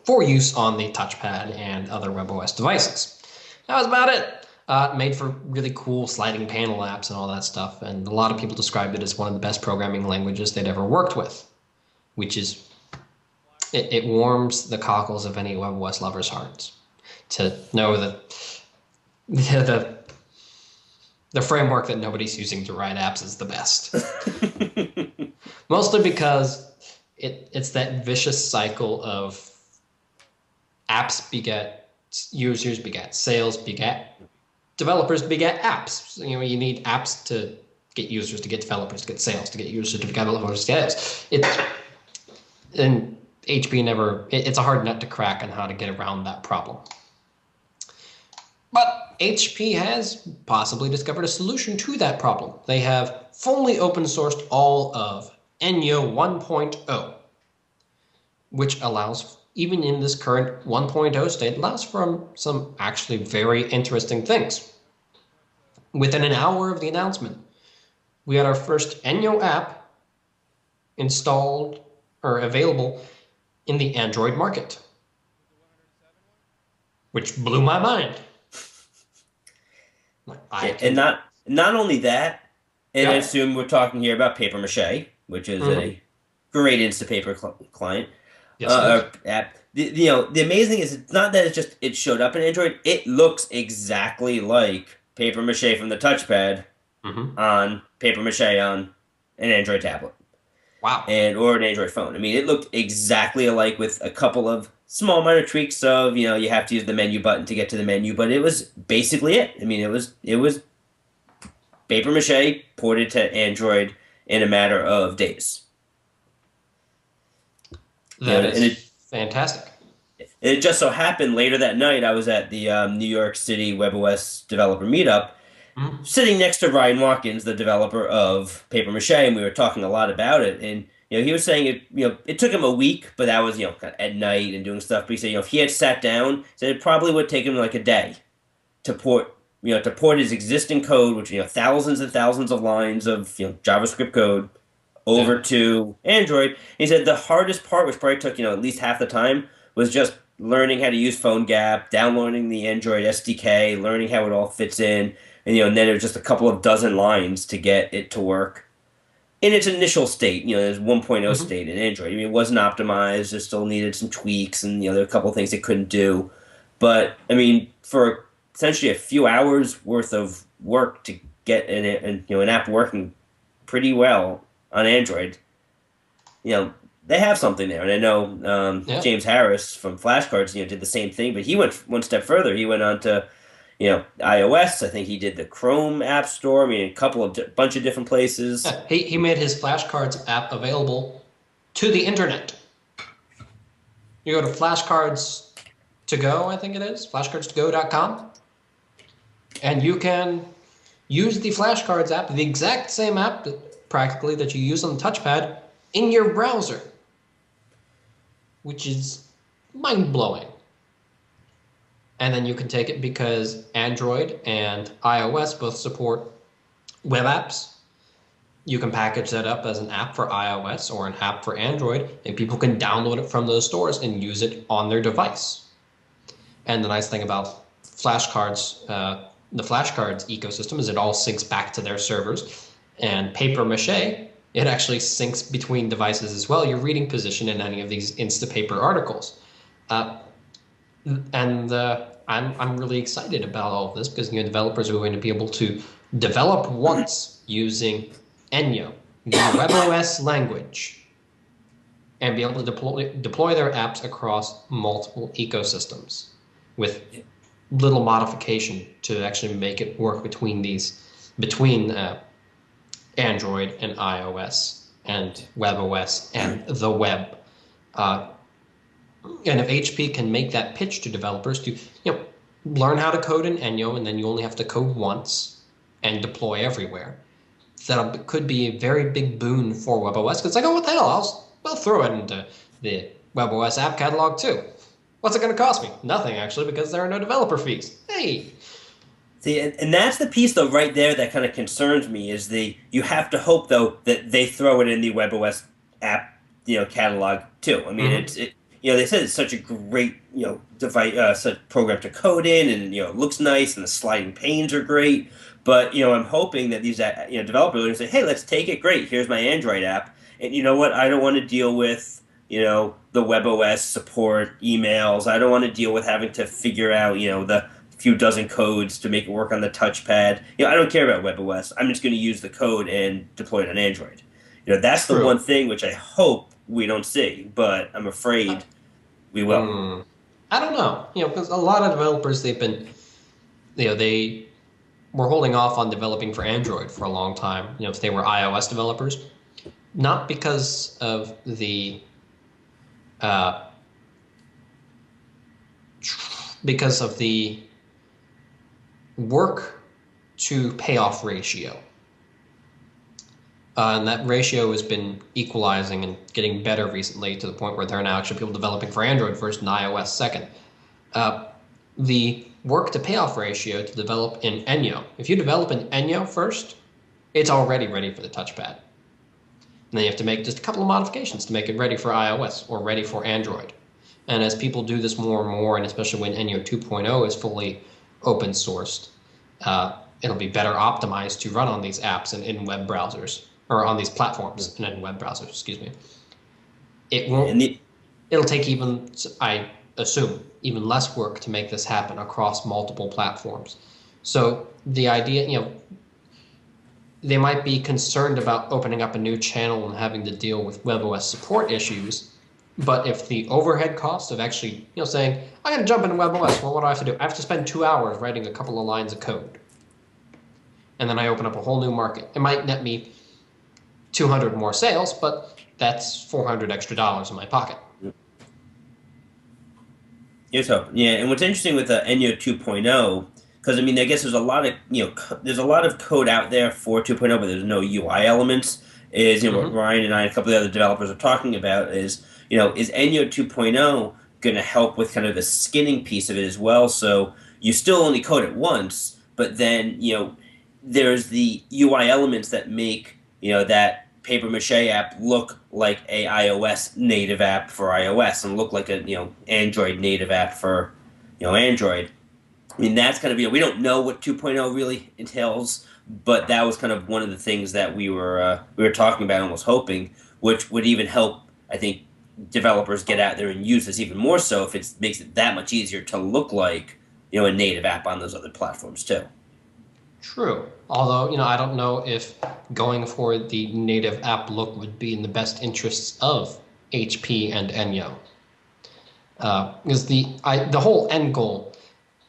for use on the touchpad and other WebOS devices. That was about it. Made for really cool sliding panel apps and all that stuff, and a lot of people described it as one of the best programming languages they'd ever worked with, which is, it warms the cockles of any WebOS lovers' hearts to know that the framework that nobody's using to write apps is the best. Mostly because it's that vicious cycle of apps beget users, beget sales, beget developers, beget apps. You need apps to get users, to get developers, to get sales, to get users, to get developers, to get sales. And HP it's a hard nut to crack on how to get around that problem. But HP has possibly discovered a solution to that problem. They have fully open sourced all of Enyo 1.0, which allows, even in this current 1.0 state, allows for some actually very interesting things. Within an hour of the announcement, we had our first Enyo app installed or available in the Android market, which blew my mind. I And can, not only that, and I yeah. assume we're talking here about Paper Mache, which is Hmm. a great Instapaper client Yes, it is. or app. The amazing is it's not that it showed up in Android. It looks exactly like Paper Mache from the touchpad Hmm. on Paper Mache on an Android tablet Wow. and or an Android phone. I mean, it looked exactly alike with a couple of small minor tweaks of, you have to use the menu button to get to the menu, but it was basically it. I mean, it was paper mache ported to Android in a matter of days. That And it is fantastic. it just so happened later that night I was at the New York City WebOS developer meetup, Mhm. sitting next to Ryan Watkins, the developer of Paper Mache, and we were talking a lot about it. And he was saying it took him a week, but that was kind of at night and doing stuff. But he said if he had sat down, he said it probably would take him like a day to port his existing code, which thousands and thousands of lines of JavaScript code Yeah. over to Android. He said the hardest part, which probably took at least half the time, was just learning how to use PhoneGap, downloading the Android SDK, learning how it all fits in, and then it was just a couple of dozen lines to get it to work in its initial state. There's 1.0 Hmm. state in Android. I mean, it wasn't optimized. It still needed some tweaks, and there were a couple of things it couldn't do. But I mean, for essentially a few hours worth of work to get an app working pretty well on Android, they have something there. And I know Yeah. James Harris from Flashcards, did the same thing, but he went one step further. He went on to iOS. I think he did the Chrome App Store. I mean, a couple of bunch of different places. Yeah. He made his flashcards app available to the internet. You go to flashcards to go, I think it is, flashcardstogo.com, and you can use the flashcards app, the exact same app practically that you use on the touchpad in your browser, which is mind-blowing. And then you can take it because Android and iOS both support web apps. You can package that up as an app for iOS or an app for Android, and people can download it from those stores and use it on their device. And the nice thing about flashcards, the flashcards ecosystem, is it all syncs back to their servers. And Paper Mache, it actually syncs between devices as well. Your reading position in any of these Instapaper articles. Uh, and I'm really excited about all of this because developers are going to be able to develop once using Enyo, the WebOS language, and be able to deploy their apps across multiple ecosystems with little modification to actually make it work between Android and iOS and WebOS and the web. Uh, and if HP can make that pitch to developers to learn how to code in Enyo, and then you only have to code once and deploy everywhere, that could be a very big boon for WebOS. Because it's like, oh, what the hell? I'll throw it into the WebOS app catalog too. What's it going to cost me? Nothing, actually, because there are no developer fees. Hey. See, and that's the piece though right there that kind of concerns me is you have to hope though that they throw it in the WebOS app catalog too. I mean, Mm-hmm. they said it's such a great device such program to code in, and it looks nice, and the sliding panes are great. But I'm hoping that these developers are going to say, hey, let's take it. Great, here's my Android app, and you know what? I don't want to deal with the WebOS support emails. I don't want to deal with having to figure out the few dozen codes to make it work on the touchpad. I don't care about WebOS. I'm just going to use the code and deploy it on Android. That's the one True. thing which I hope we don't see, but I'm afraid we will. I don't know. Because a lot of developers, they were holding off on developing for Android for a long time. If they were iOS developers, not because of the uh, because of the work to payoff ratio. And that ratio has been equalizing and getting better recently to the point where there are now actually people developing for Android first and iOS second. The work to payoff ratio to develop in Enyo. If you develop in Enyo first, it's already ready for the touchpad. And then you have to make just a couple of modifications to make it ready for iOS or ready for Android. And as people do this more and more, and especially when Enyo 2.0 is fully open sourced, it'll be better optimized to run on these apps and in web browsers, or on these platforms and in web browsers, excuse me. It'll take even, I assume, even less work to make this happen across multiple platforms. So the idea, they might be concerned about opening up a new channel and having to deal with WebOS support issues. But if the overhead cost of actually, saying, I got to jump into WebOS, well, what do I have to do? I have to spend 2 hours writing a couple of lines of code. And then I open up a whole new market. It might net me 200 more sales, but that's $400 extra in my pocket. Here's hope. Yeah, and what's interesting with Enyo 2.0, because I guess there's a lot of there's a lot of code out there for 2.0, but there's no UI elements. Is what Ryan and I and a couple of the other developers are talking about is is Enyo 2.0 going to help with kind of the skinning piece of it as well? So you still only code it once, but then there's the UI elements that make that paper mache app look like a iOS native app for iOS and look like a Android native app for Android. That's kind of we don't know what 2.0 really entails, but that was kind of one of the things that we were talking about, almost hoping, which would even help, I think, developers get out there and use this even more so if it makes it that much easier to look like a native app on those other platforms too. True. Although, I don't know if going for the native app look would be in the best interests of HP and Enyo. Because the whole end goal,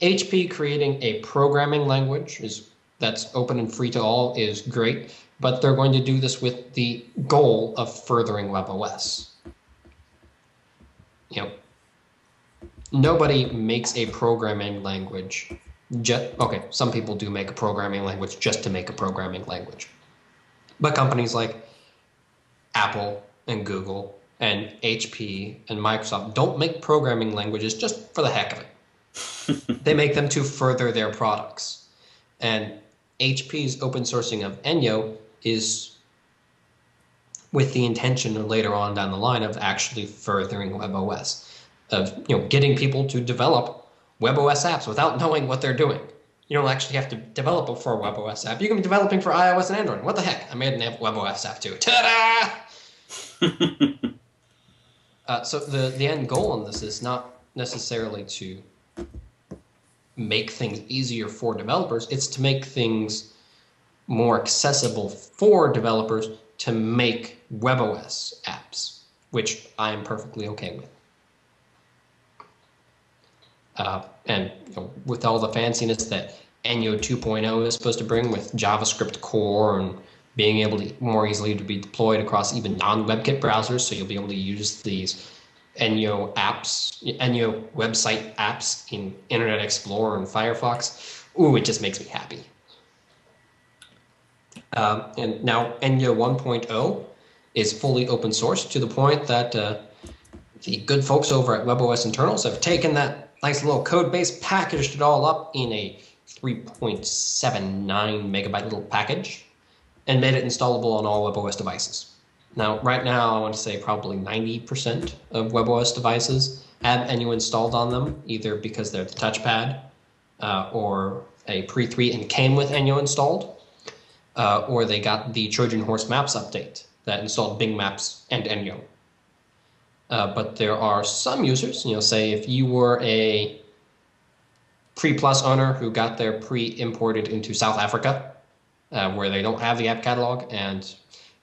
HP creating a programming language that's open and free to all is great, but they're going to do this with the goal of furthering WebOS. Nobody makes a programming language. Okay, some people do make a programming language just to make a programming language. But companies like Apple and Google and HP and Microsoft don't make programming languages just for the heck of it. They make them to further their products. And HP's open sourcing of Enyo is with the intention later on down the line of actually furthering WebOS, of getting people to develop WebOS apps without knowing what they're doing. You don't actually have to develop it for a WebOS app. You can be developing for iOS and Android. What the heck? I made an WebOS app too. Ta-da! So the end goal in this is not necessarily to make things easier for developers. It's to make things more accessible for developers to make WebOS apps, which I am perfectly okay with. And with all the fanciness that Enyo 2.0 is supposed to bring with JavaScript core and being able to more easily to be deployed across even non-WebKit browsers, so you'll be able to use these Enyo apps, Enyo website apps in Internet Explorer and Firefox. Ooh, it just makes me happy. And now Enyo 1.0 is fully open source to the point that the good folks over at WebOS Internals have taken that nice little code base, packaged it all up in a 3.79 megabyte little package, and made it installable on all WebOS devices. Now, right now, I want to say probably 90% of WebOS devices have Enyo installed on them, either because they're the touchpad or a pre-3 and came with Enyo installed, or they got the Trojan Horse Maps update that installed Bing Maps and Enyo. But there are some users, say if you were a Pre-Plus owner who got their pre-imported into South Africa, where they don't have the app catalog, and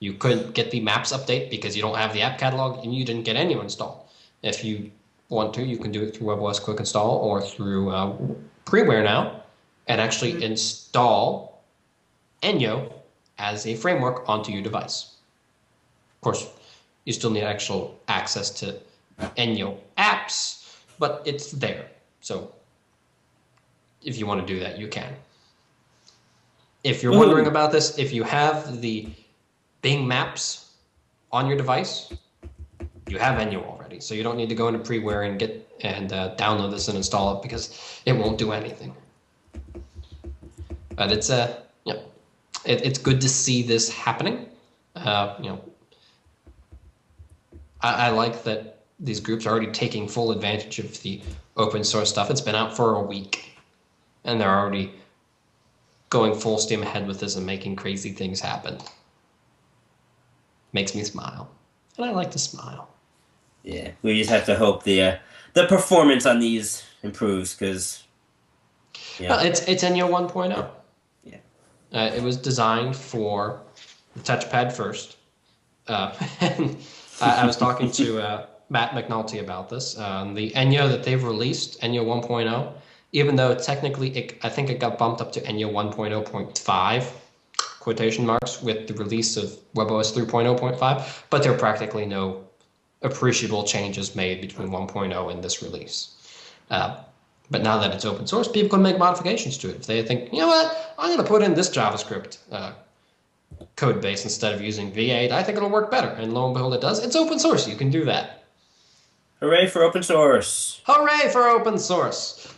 you couldn't get the Maps update because you don't have the app catalog and you didn't get Enyo installed. If you want to, you can do it through WebOS Quick Install or through Preware now, and actually install Enyo as a framework onto your device. Of course, you still need actual access to Enyo apps, but it's there. So if you want to do that, you can. If you're wondering about this, if you have the Bing Maps on your device, you have Enyo already. So you don't need to go into Preware and download this and install it because it won't do anything. But it's it's good to see this happening. I like that these groups are already taking full advantage of the open source stuff. It's been out for a week, and they're already going full steam ahead with this and making crazy things happen. Makes me smile, and I like to smile. Yeah, we just have to hope the performance on these improves because Well, it's Enyo 1.0. Yeah. It was designed for the touchpad first. And I was talking to Matt McNulty about this. The Enyo that they've released, Enyo 1.0, even though technically I think it got bumped up to Enyo 1.0.5, quotation marks, with the release of WebOS 3.0.5, but there are practically no appreciable changes made between 1.0 and this release. But now that it's open source, people can make modifications to it. If they think, you know what, I'm going to put in this JavaScript code base instead of using V8, I think it'll work better. And lo and behold, it does. It's open source. You can do that. Hooray for open source. Hooray for open source.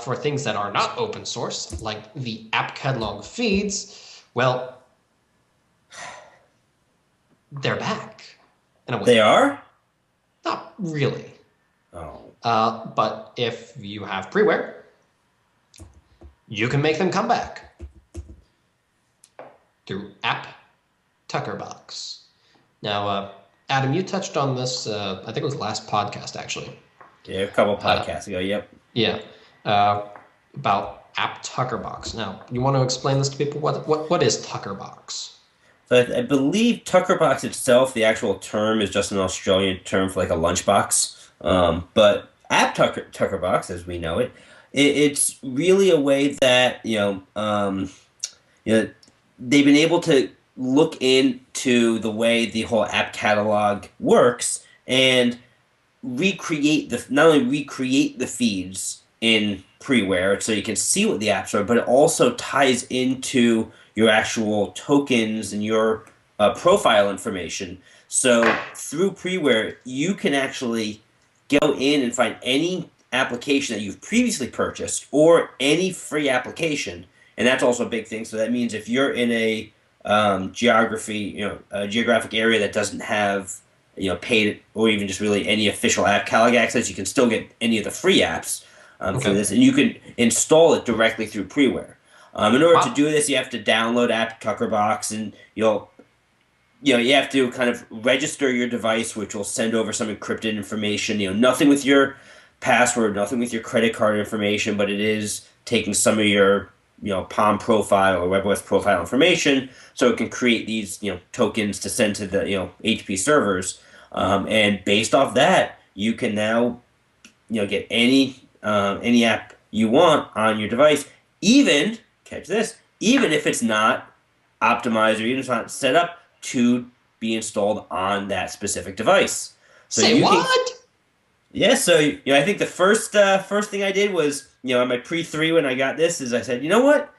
For things that are not open source, like the app catalog feeds, well, they're back. In a way. They are? Not really. Oh. But if you have freeware, you can make them come back through app Tuckerbox. Now, Adam, you touched on this, I think it was last podcast, actually. Yeah, a couple podcasts ago, yep. Yeah, about app Tuckerbox. Now, you want to explain this to people? What is Tuckerbox? So I believe Tuckerbox itself, the actual term is just an Australian term for like a lunchbox. But app Tuckerbox, as we know it, it's really a way that they've been able to look into the way the whole app catalog works and not only recreate the feeds in freeware so you can see what the apps are, but it also ties into your actual tokens and your profile information. So through freeware, you can actually go in and find any application that you've previously purchased or any free application, and that's also a big thing. So that means if you're in a geographic area that doesn't have paid or even just really any official app catalog access, you can still get any of the free apps for this, and you can install it directly through freeware. In order to do this, you have to download app Tuckerbox, and you have to kind of register your device, which will send over some encrypted information. Nothing with your password, nothing with your credit card information, but it is taking some of your Palm profile or WebOS profile information, so it can create these tokens to send to the HP servers, and based off that, you can now get any app you want on your device, even catch this, even if it's not optimized or even if it's not set up to be installed on that specific device. So Say what? Yeah, so I think the first thing I did was on my pre-3 when I got this is I said, you know what,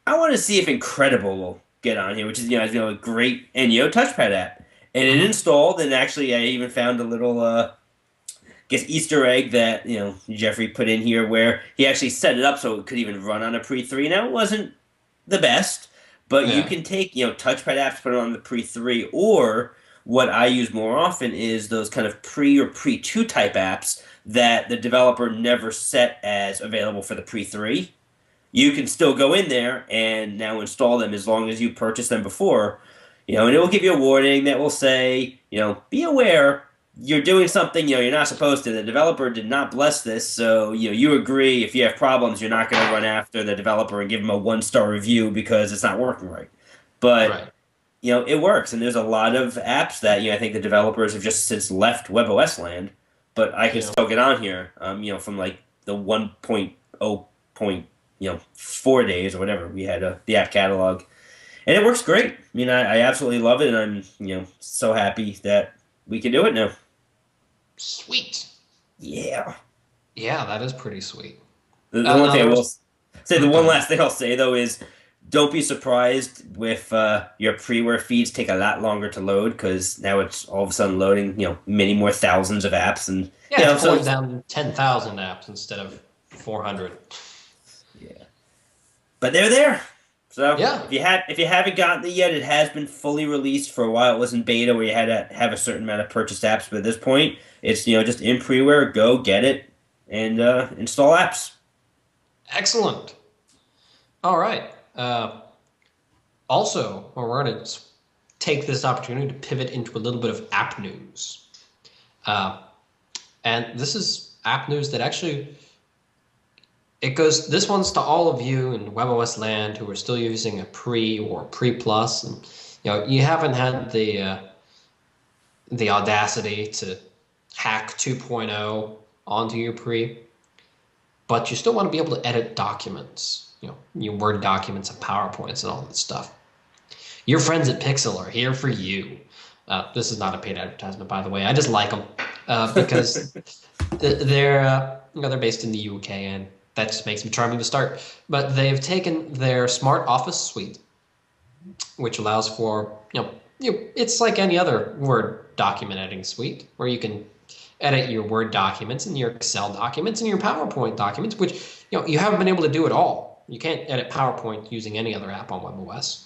I want to see if Incredible will get on here, which is a great Enyo touchpad app, and it installed, and actually I even found a little Easter egg that Jeffrey put in here where he actually set it up so it could even run on a pre-3. Now it wasn't the best, but you can take touchpad apps, put it on the pre-3, or what I use more often is those kind of pre or pre-2 type apps that the developer never set as available for the pre-3. You can still go in there and now install them as long as you purchased them before, and it will give you a warning that will say, be aware, you're doing something you're not supposed to. The developer did not bless this, so you agree. If you have problems, you're not going to run after the developer and give them a 1-star review because it's not working right. But it works, and there's a lot of apps that I think the developers have just since left WebOS land, but I can still get on here. From like the 1.0.4 days or whatever we had the app catalog, and it works great. I absolutely love it, and I'm so happy that we can do it now. Sweet. Yeah. Yeah, that is pretty sweet. The one thing I will say, the one last thing I'll say though is, don't be surprised if your freeware feeds take a lot longer to load, because now it's all of a sudden loading, many more thousands of apps, and it's pulling down 10,000 apps instead of 400. Yeah, but they're there. So Yeah, if you haven't gotten it yet, it has been fully released. For a while it was in beta where you had to have a certain amount of purchased apps, but at this point it's just in pre-order. Go get it and install apps. excellent. All right. Also, we're going to take this opportunity to pivot into a little bit of app news. Uh, and this is app news that actually this one's to all of you in WebOS land who are still using a pre or pre plus, and you haven't had the audacity to hack 2.0 onto your pre, but you still want to be able to edit documents, your Word documents and PowerPoints and all that stuff. Your friends at Pixel are here for you. This is not a paid advertisement, by the way. I just like them because they're based in the UK, and that just makes them charming to start. But they've taken their Smart Office suite, which allows for it's like any other Word document editing suite where you can edit your Word documents and your Excel documents and your PowerPoint documents, which you haven't been able to do at all. You can't edit PowerPoint using any other app on WebOS.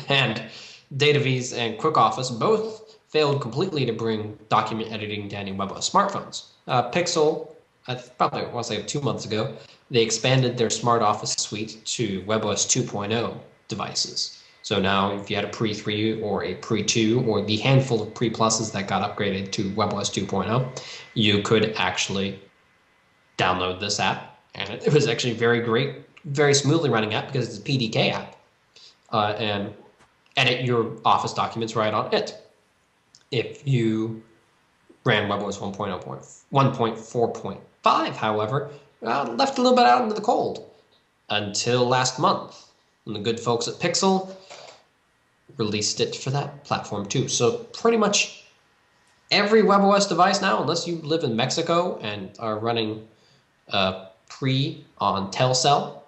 And DataVis and QuickOffice both failed completely to bring document editing down in WebOS smartphones. Pixel, I probably want to say 2 months ago, they expanded their Smart Office suite to WebOS 2.0 devices. So now if you had a Pre-3 or a Pre-2 or the handful of Pre-pluses that got upgraded to WebOS 2.0, you could actually download this app. And it was actually very great, very smoothly running app because it's a PDK app. And edit your Office documents right on it. If you ran WebOS 1.4.5, however, left a little bit out into the cold until last month, when the good folks at Pixel released it for that platform too. So pretty much every WebOS device now, unless you live in Mexico and are running pre on Telcel,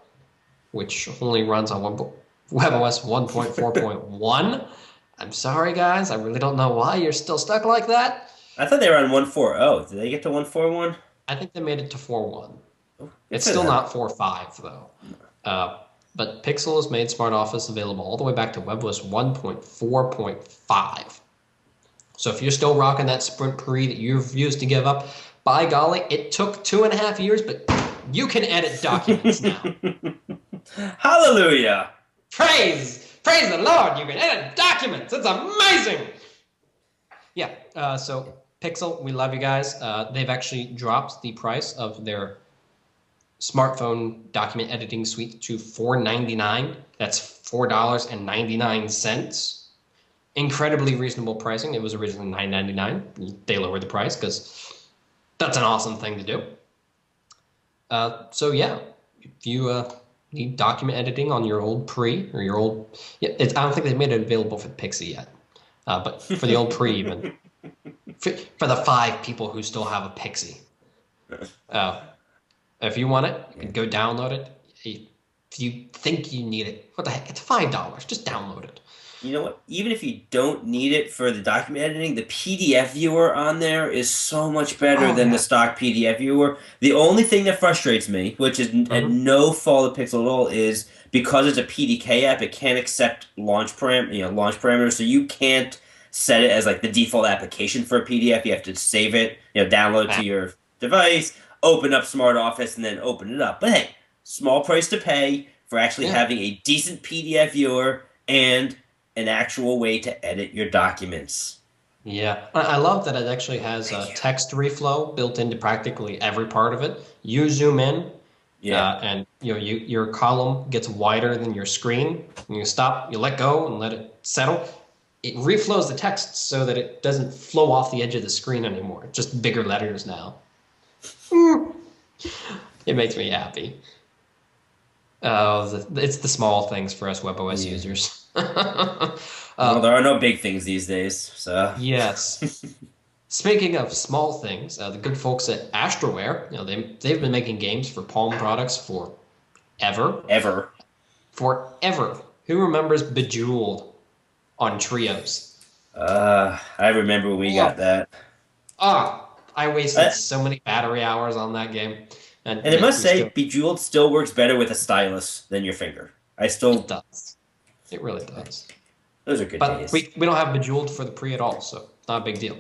which only runs on WebOS 1.4.1. I'm sorry, guys. I really don't know why you're still stuck like that. I thought they were on 1.4.0. Did they get to 1.4.1? I think they made it to 4.1. Oh, it's still not 4.5, though. But Pixel has made Smart Office available all the way back to WebOS 1.4.5. So if you're still rocking that Sprint Pre that you refused to give up, by golly, it took 2.5 years, but you can edit documents now. Hallelujah! Praise the Lord, you can edit documents. It's amazing. Yeah, so Pixel, we love you guys. They've actually dropped the price of their smartphone document editing suite to $4.99. That's $4.99. Incredibly reasonable pricing. It was originally $9.99. They lowered the price because that's an awesome thing to do. So yeah, if you need document editing on your old Pre or your old, I don't think they've made it available for Pixie yet, but for the old Pre even, for the 5 people who still have a Pixie, if you want it, you can go download it. If you think you need it, what the heck? It's $5. Just download it. You know what? Even if you don't need it for the document editing, the PDF viewer on there is so much better than the stock PDF viewer. The only thing that frustrates me, which is at no fault of Pixel at all, is because it's a PDK app, it can't accept launch parameters, so you can't set it as like the default application for a PDF. You have to save it, download it to your device, open up Smart Office, and then open it up. But hey, small price to pay for actually having a decent PDF viewer and an actual way to edit your documents. Yeah, I love that it actually has text reflow built into practically every part of it. You zoom in, and your column gets wider than your screen. And you stop, you let go, and let it settle. It reflows the text so that it doesn't flow off the edge of the screen anymore. It's just bigger letters now. It makes me happy. It's the small things for us WebOS users. Well, there are no big things these days, so. Yes. Speaking of small things, the good folks at Astroware, they've been making games for Palm products for forever. Who remembers Bejeweled on Trios? I remember when we got that. I wasted so many battery hours on that game. And I must say, Bejeweled still works better with a stylus than your finger. I still It does. It really does. those are good But days. we don't have Bejeweled for the pre at all, so not a big deal.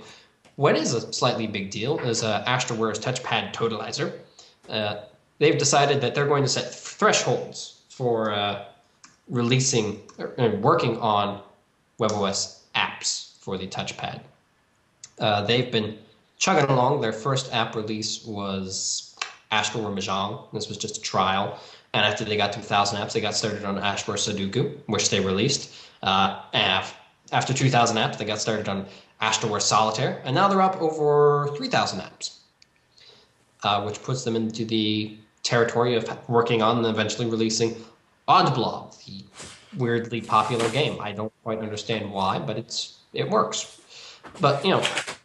What is a slightly big deal is Astroware's touchpad totalizer. They've decided that they're going to set thresholds for releasing and working on WebOS apps for the touchpad. They've been chugging along. Their first app release was Astrowear Mahjong. This was just a trial. And after they got to 1,000 apps, they got started on Astrowear Sudoku, which they released. After 2,000 apps, they got started on Astrowear Solitaire. And now they're up over 3,000 apps, which puts them into the territory of working on and eventually releasing Oddblob, the weirdly popular game. I don't quite understand why, but it works. But,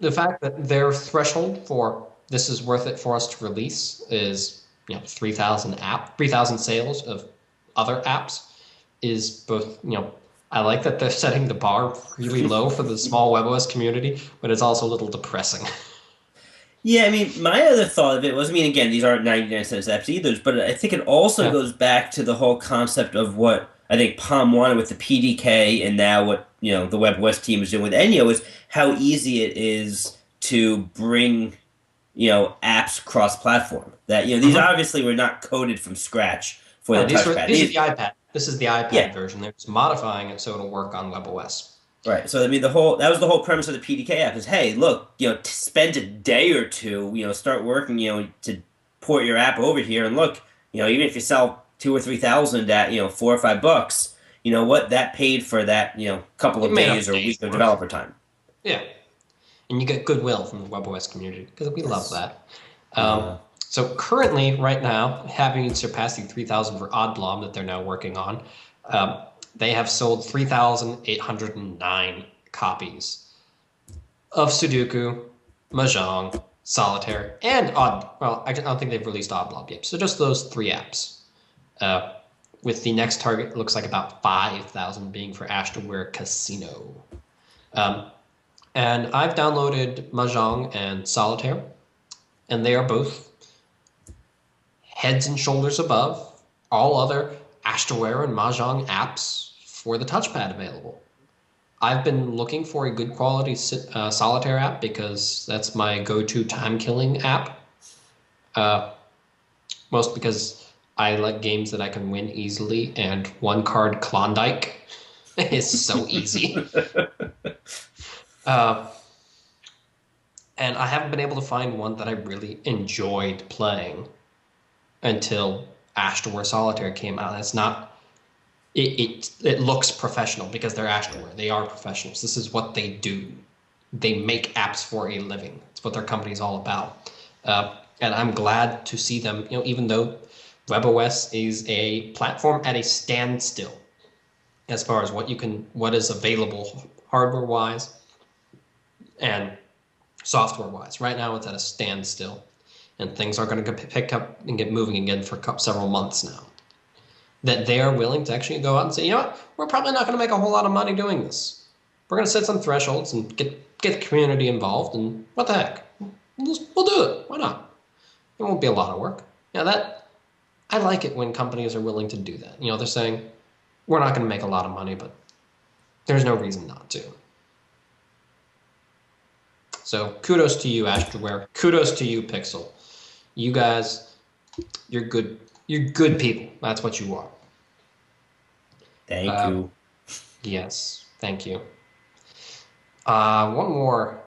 the fact that their threshold for this is worth it for us to release is, 3,000 sales of other apps is both, I like that they're setting the bar really low for the small WebOS community, but it's also a little depressing. Yeah, I mean, my other thought of it was, I mean, again, these aren't 99 cents apps either, but I think it also Yeah. goes back to the whole concept of what I think Palm wanted with the PDK and now what, the WebOS team is doing with Enyo is how easy it is to bring, apps cross-platform. That, these Mhm. obviously were not coded from scratch for No, the touchpad. these are the iPad. This is the Yeah, iPad version. They're just modifying it so it'll work on WebOS. right. So I mean, that was the whole premise of the PDK app is, hey, look, spend a day or two, start working, to port your app over here, and look, even if you sell 2 or 3 thousand at $4 or $5, you know what? That paid for that, couple It of made up days a or day's week of worth. developer time. Yeah. And you get goodwill from the WebOS community because we love Yes. that. Yeah. So currently, right now, having surpassed the 3,000 for Oddblob that they're now working on, they have sold 3,809 copies of Sudoku, Mahjong, Solitaire, and Odd. Well, I don't think they've released Oddblob yet. So just those three apps. Uh, with the next target, it looks like about 5,000 being for Astrowear Casino. Um, and I've downloaded Mahjong and Solitaire, and they are both heads and shoulders above all other Astrowear and Mahjong apps for the touchpad available. I've been looking for a good quality Solitaire app because that's my go-to time-killing app. Most because I like games that I can win easily, and one-card Klondike is so easy. Uh, and I haven't been able to find one that I really enjoyed playing until Astrowear Solitaire came out. It's not. It looks professional because they're Astrowear. They are professionals. This is what they do. They make apps for a living. It's what their company is all about. And I'm glad to see them. Even though WebOS is a platform at a standstill as far as what is available hardware-wise and software-wise. Right now, it's at a standstill, and things are going to pick up and get moving again for several months now. That they are willing to actually go out and say, you know what, we're probably not going to make a whole lot of money doing this. We're going to set some thresholds and get the community involved, and what the heck, we'll do it. Why not? It won't be a lot of work. I like it when companies are willing to do that. They're saying, we're not going to make a lot of money, but there's no reason not to. So kudos to you, Astrowear. Kudos to you, Pixel. You guys, you're good. You're good people. That's what you are. Thank you. Yes, thank you. One more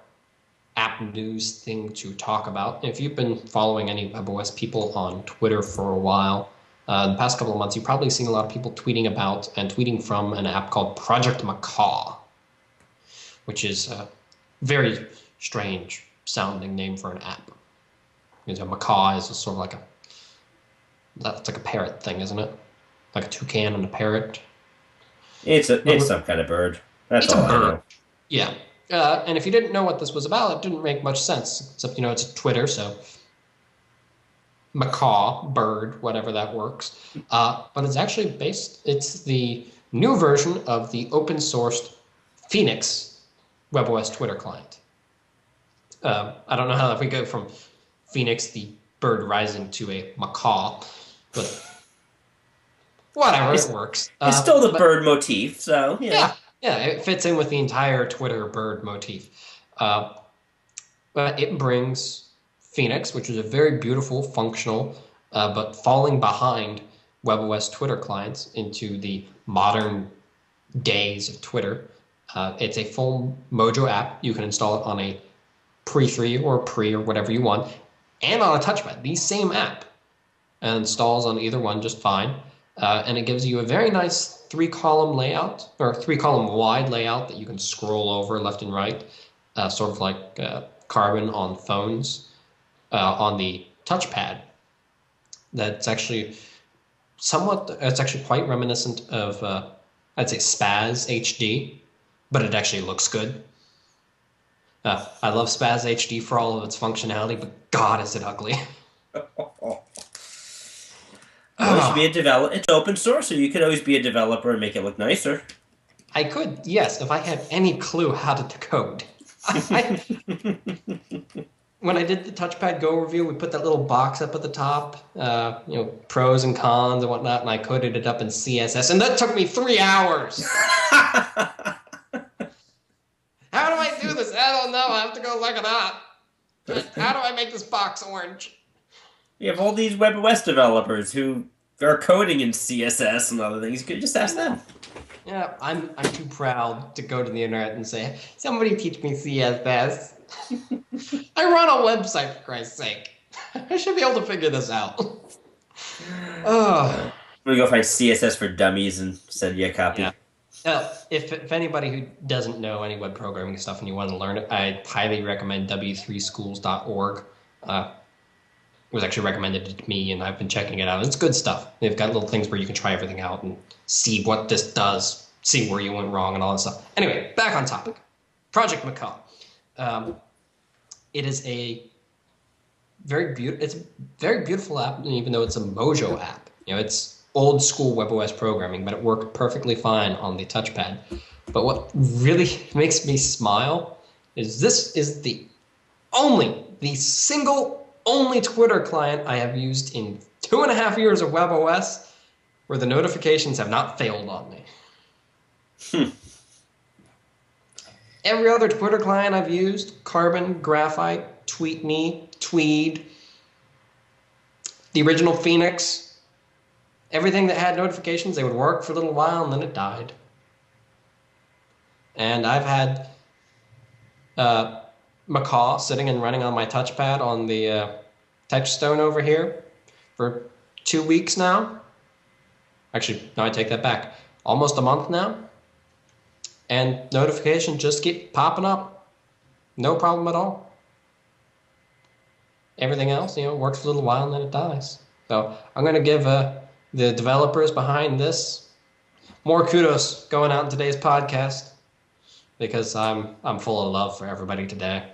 app news thing to talk about. If you've been following any WebOS people on Twitter for a while, the past couple of months, you've probably seen a lot of people tweeting about and tweeting from an app called Project Macaw, which is a very strange sounding name for an app. Because a macaw is sort of that's like a parrot thing, isn't it? Like a toucan and a parrot. It's some kind of bird. That's It's all a I bird. know. Yeah. And if you didn't know what this was about, it didn't make much sense. Except, it's Twitter, so macaw, bird, whatever that works. But it's actually it's the new version of the open sourced Phoenix WebOS Twitter client. I don't know how we go from Phoenix, the bird rising, to a macaw, but whatever, It's, it works. it's still the But bird motif, so yeah, yeah, it fits in with the entire Twitter bird motif. Uh, but it brings Phoenix, which is a very beautiful, functional, but falling behind WebOS Twitter clients into the modern days of Twitter. It's a full Mojo app. You can install it on a pre-3 or pre or whatever you want, and on a touchpad. The same app and installs on either one just fine. And it gives you a very nice three-column layout, or three-column wide layout that you can scroll over left and right, sort of like Carbon on phones. On the touchpad, that's actually it's actually quite reminiscent of, I'd say, Spaz HD, but it actually looks good. I love Spaz HD for all of its functionality, but God, is it ugly. Well, you should be a developer. It's open source, so you could always be a developer and make it look nicer. I could, yes, if I had any clue how to code. When I did the Touchpad Go review, we put that little box up at the top, pros and cons and whatnot, and I coded it up in CSS, and that took me 3 hours. How do I do this? I don't know. I have to go look it up. How do I make this box orange? You have all these WebOS developers who are coding in CSS and other things. You could just ask them. Yeah, I'm too proud to go to the internet and say, somebody teach me CSS. I run a website, for Christ's sake. I should be able to figure this out. I'm going to go find CSS for Dummies and send you a copy. Yeah. If anybody who doesn't know any web programming stuff and you want to learn it, I highly recommend w3schools.org. It was actually recommended to me, and I've been checking it out. It's good stuff. They've got little things where you can try everything out and see what this does, see where you went wrong, and all that stuff. Anyway, back on topic. Project Macaw. It is a very beautiful app, even though it's a Mojo app. It's old school WebOS programming, but it worked perfectly fine on the touchpad. But what really makes me smile is this is the single only Twitter client I have used in 2.5 years of WebOS where the notifications have not failed on me. Every other Twitter client I've used, Carbon, Graphite, TweetMe, Tweed, the original Phoenix, everything that had notifications, they would work for a little while and then it died. And I've had Macaw sitting and running on my touchpad on the Touchstone over here for 2 weeks now. Actually, no, I take that back. Almost a month now. And notifications just keep popping up. No problem at all. Everything else, works for a little while and then it dies. So I'm going to give the developers behind this more kudos going out in today's podcast because I'm full of love for everybody today.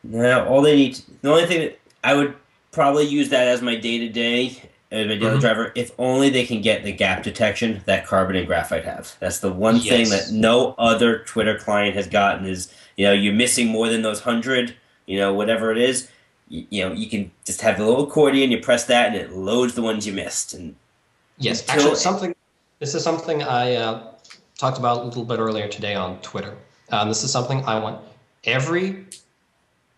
Now, the only thing that I would probably use that as my day-to-day, as my daily driver, if only they can get the gap detection that Carbon and Graphite have. That's the one thing that no other Twitter client has gotten is, you're missing more than those 100, whatever it is. You can just have the little accordion, you press that, and it loads the ones you missed. And yes, actually, this is something I talked about a little bit earlier today on Twitter. This is something I want every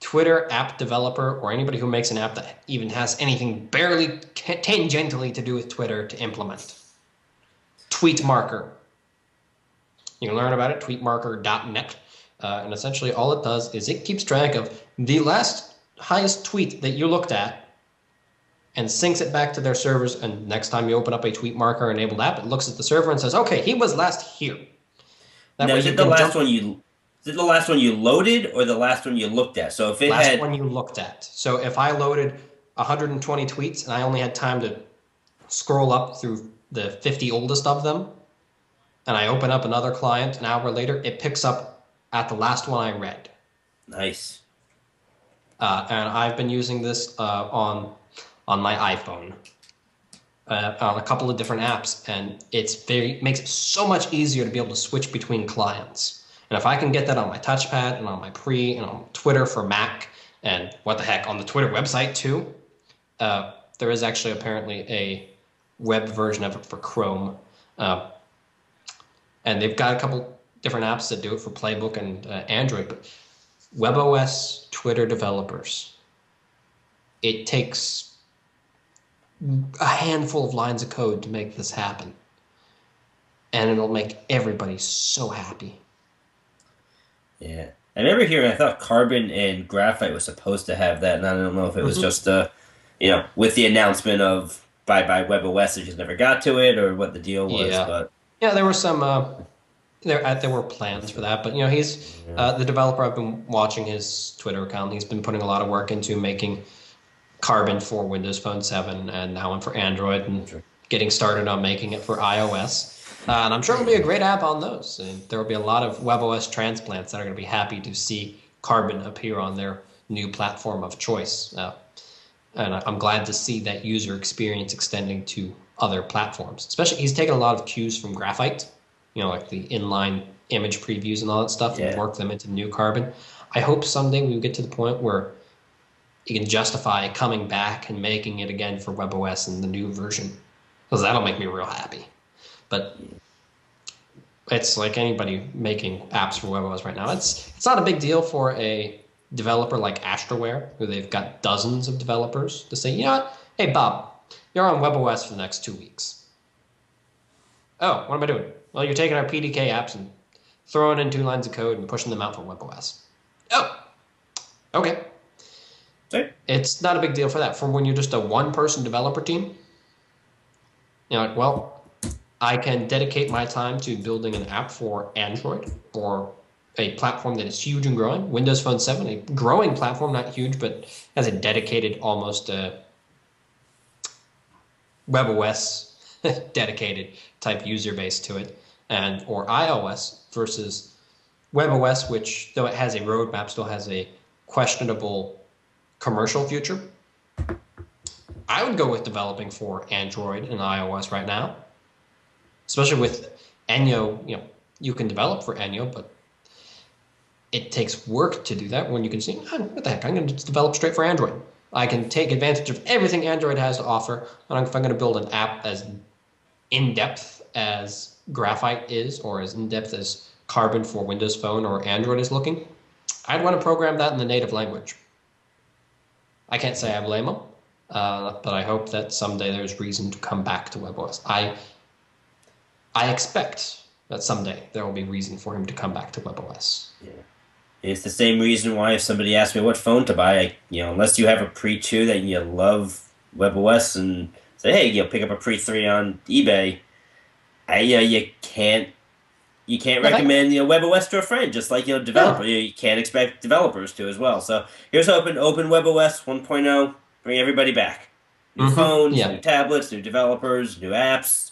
Twitter app developer or anybody who makes an app that even has anything barely tangentially to do with Twitter to implement. Tweet Marker. You can learn about it, tweetmarker.net. And essentially all it does is it keeps track of the last highest tweet that you looked at and syncs it back to their servers. And next time you open up a Tweet Marker enabled app, it looks at the server and says, okay, he was last here. That now, is it the last one you loaded or the last one you looked at? So if it last one you looked at. So if I loaded 120 tweets and I only had time to scroll up through the 50 oldest of them, and I open up another client an hour later, it picks up at the last one I read. Nice. And I've been using this on my iPhone on a couple of different apps, and it makes it so much easier to be able to switch between clients. And if I can get that on my touchpad and on my and on Twitter for Mac, and what the heck, on the Twitter website too, there is actually apparently web version of it for Chrome. And they've got a couple different apps that do it for Playbook and Android, but WebOS Twitter developers, it takes a handful of lines of code to make this happen. And it'll make everybody so happy. Yeah. I remember hearing, I thought Carbon and Graphite was supposed to have that, and I don't know if it was just, with the announcement of bye-bye WebOS, it just never got to it, or what the deal was, Yeah. but... Yeah, there were some, there were plans for that, but, he's, the developer, I've been watching his Twitter account, he's been putting a lot of work into making Carbon for Windows Phone 7, and now one for Android, and getting started on making it for iOS. And I'm sure it'll be a great app on those. And there will be a lot of WebOS transplants that are going to be happy to see Carbon appear on their new platform of choice. And I'm glad to see that user experience extending to other platforms. Especially, he's taken a lot of cues from Graphite, like the inline image previews and all that stuff, and work them into new Carbon. I hope someday we get to the point where you can justify coming back and making it again for WebOS in the new version, because that'll make me real happy. But it's like anybody making apps for WebOS right now. It's not a big deal for a developer like Astroware, who they've got dozens of developers, to say, you know what? Hey, Bob, you're on WebOS for the next 2 weeks. Oh, what am I doing? Well, you're taking our PDK apps and throwing in 2 lines of code and pushing them out for WebOS. Oh, okay. Sorry? It's not a big deal for that. For when you're just a one-person developer team, I can dedicate my time to building an app for Android, or a platform that is huge and growing. Windows Phone 7, a growing platform, not huge, but has a dedicated, almost WebOS dedicated type user base to it, or iOS versus WebOS, which, though it has a roadmap, still has a questionable commercial future. I would go with developing for Android and iOS right now, especially with Enyo. You can develop for Enyo, but it takes work to do that when you can see, what the heck, I'm going to just develop straight for Android. I can take advantage of everything Android has to offer, and if I'm going to build an app as in-depth as Graphite is, or as in-depth as Carbon for Windows Phone or Android is looking, I'd want to program that in the native language. I can't say I blame them, but I hope that someday there's reason to come back to WebOS. I expect that someday there will be reason for him to come back to WebOS. Yeah. It's the same reason why if somebody asks me what phone to buy, unless you have a Pre 2 that you love WebOS and say, hey, pick up a Pre 3 on eBay, you can't recommend WebOS to a friend, just like developer. No. You can't expect developers to as well. So here's open WebOS 1.0, bring everybody back. New phones, new tablets, new developers, new apps.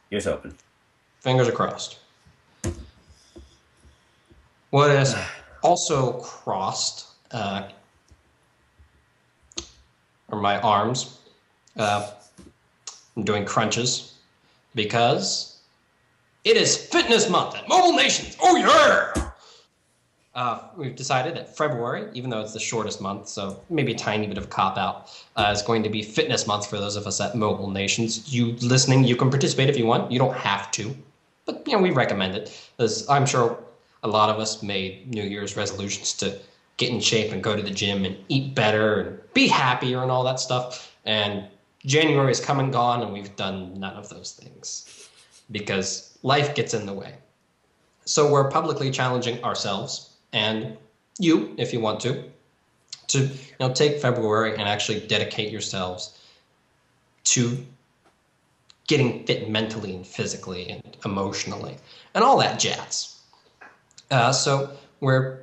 Here's open. Fingers are crossed. What is also crossed are my arms. I'm doing crunches because it is Fitness Month at Mobile Nations. Oh, yeah! We've decided that February, even though it's the shortest month, so maybe a tiny bit of a cop-out, is going to be Fitness Month for those of us at Mobile Nations. You listening, you can participate if you want. You don't have to. But, we recommend it. As I'm sure a lot of us made New Year's resolutions to get in shape and go to the gym and eat better and be happier and all that stuff. And January is come and gone, and we've done none of those things because life gets in the way. So we're publicly challenging ourselves and you, if you want to take February and actually dedicate yourselves to getting fit mentally and physically and emotionally and all that jazz. So we're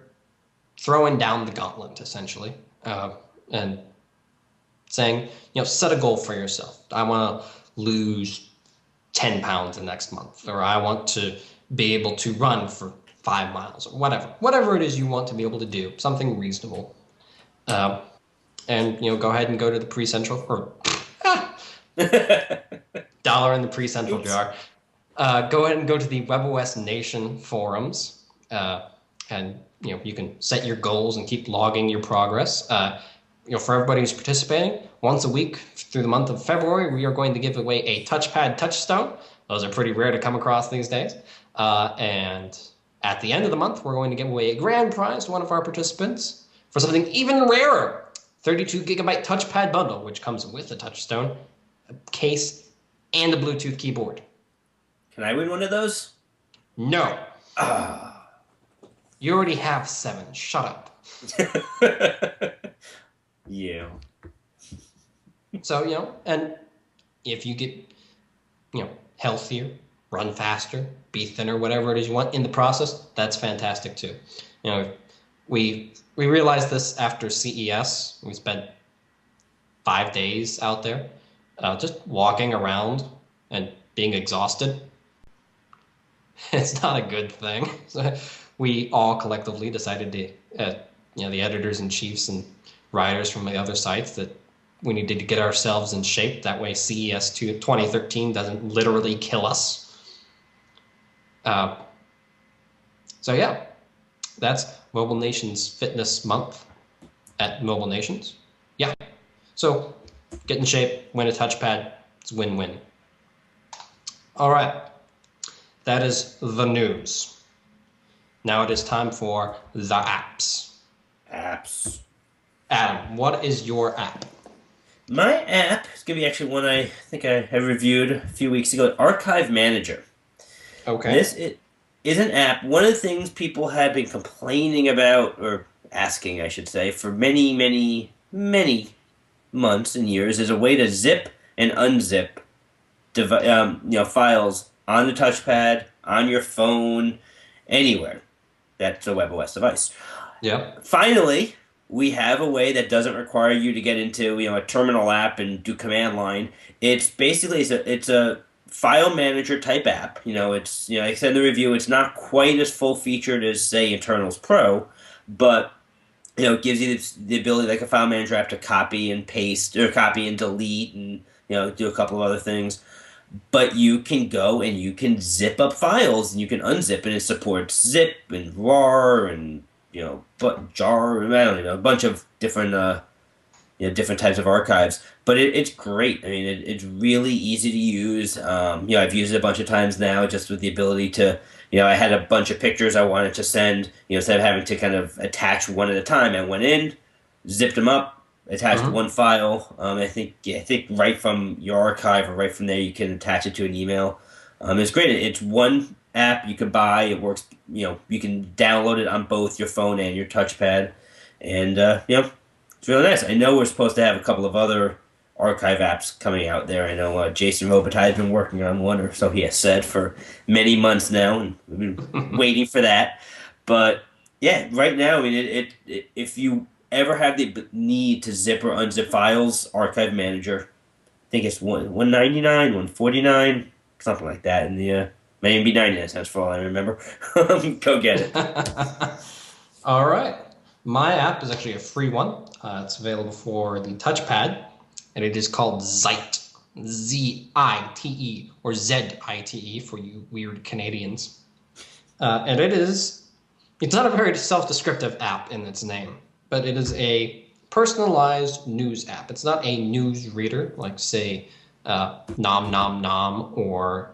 throwing down the gauntlet, essentially, and saying, set a goal for yourself. I want to lose 10 pounds the next month, or I want to be able to run for 5 miles, or whatever it is you want to be able to do, something reasonable. And, go ahead and go to the pre-central, or dollar in the pre-central jar. Go ahead and go to the WebOS Nation forums, and you can set your goals and keep logging your progress. for everybody who's participating, once a week through the month of February, we are going to give away a touchpad touchstone. Those are pretty rare to come across these days. And at the end of the month, we're going to give away a grand prize to one of our participants for something even rarer, 32 gigabyte touchpad bundle, which comes with a touchstone, a case, and a Bluetooth keyboard. Can I win one of those? No. You already have 7. Shut up. Yeah. So, and if you get, healthier, run faster, be thinner, whatever it is you want in the process, that's fantastic too. We realized this after CES. We spent 5 days out there just walking around and being exhausted. It's not a good thing. So we all collectively decided to, the editors-in-chiefs and writers from the other sites, that we needed to get ourselves in shape. That way CES 2013 doesn't literally kill us. So yeah, that's Mobile Nations Fitness Month at Mobile Nations. Yeah. So get in shape, win a touchpad. It's win-win. All right. That is the news. Now it is time for the apps. Apps. Adam, what is your app? My app is going to be actually one I think I have reviewed a few weeks ago, Archive Manager. Okay. This is an app. One of the things people have been complaining about, or asking, I should say, for many, many, many months and years, is a way to zip and unzip files on the touchpad, on your phone, anywhere that's a WebOS device. Yeah. Finally, we have a way that doesn't require you to get into a terminal app and do command line. It's basically it's a file manager type app. It's like I said in the review, it's not quite as full featured as say Internals Pro, but it gives you the ability, like a file manager app, to copy and paste or copy and delete and do a couple of other things. But you can go and you can zip up files and you can unzip, and it supports zip and RAR and but jar, I don't know, a bunch of different different types of archives. But it's great. I mean, it's really easy to use. I've used it a bunch of times now, just with the ability to, I had a bunch of pictures I wanted to send, instead of having to kind of attach one at a time. I went in, zipped them up, attached one file. I think right from your archive or right from there, you can attach it to an email. It's great. It's one app you can buy. It works. You can download it on both your phone and your touchpad, and it's really nice. I know we're supposed to have a couple of other archive apps coming out there. I know Jason Robitaille has been working on one, or so he has said, for many months now, and we've been waiting for that. But yeah, right now, I mean, if you ever have the need to zip or unzip files, Archive Manager, I think it's $199, $149, something like that, and may even be 99 cents for all I remember. Go get it. All right. My app is actually a free one. It's available for the touchpad, and it is called Zite. Z-I-T-E, or Z-I-T-E for you weird Canadians. And it's not a very self-descriptive app in its name, but it is a personalized news app. It's not a news reader like, say, Nom Nom Nom or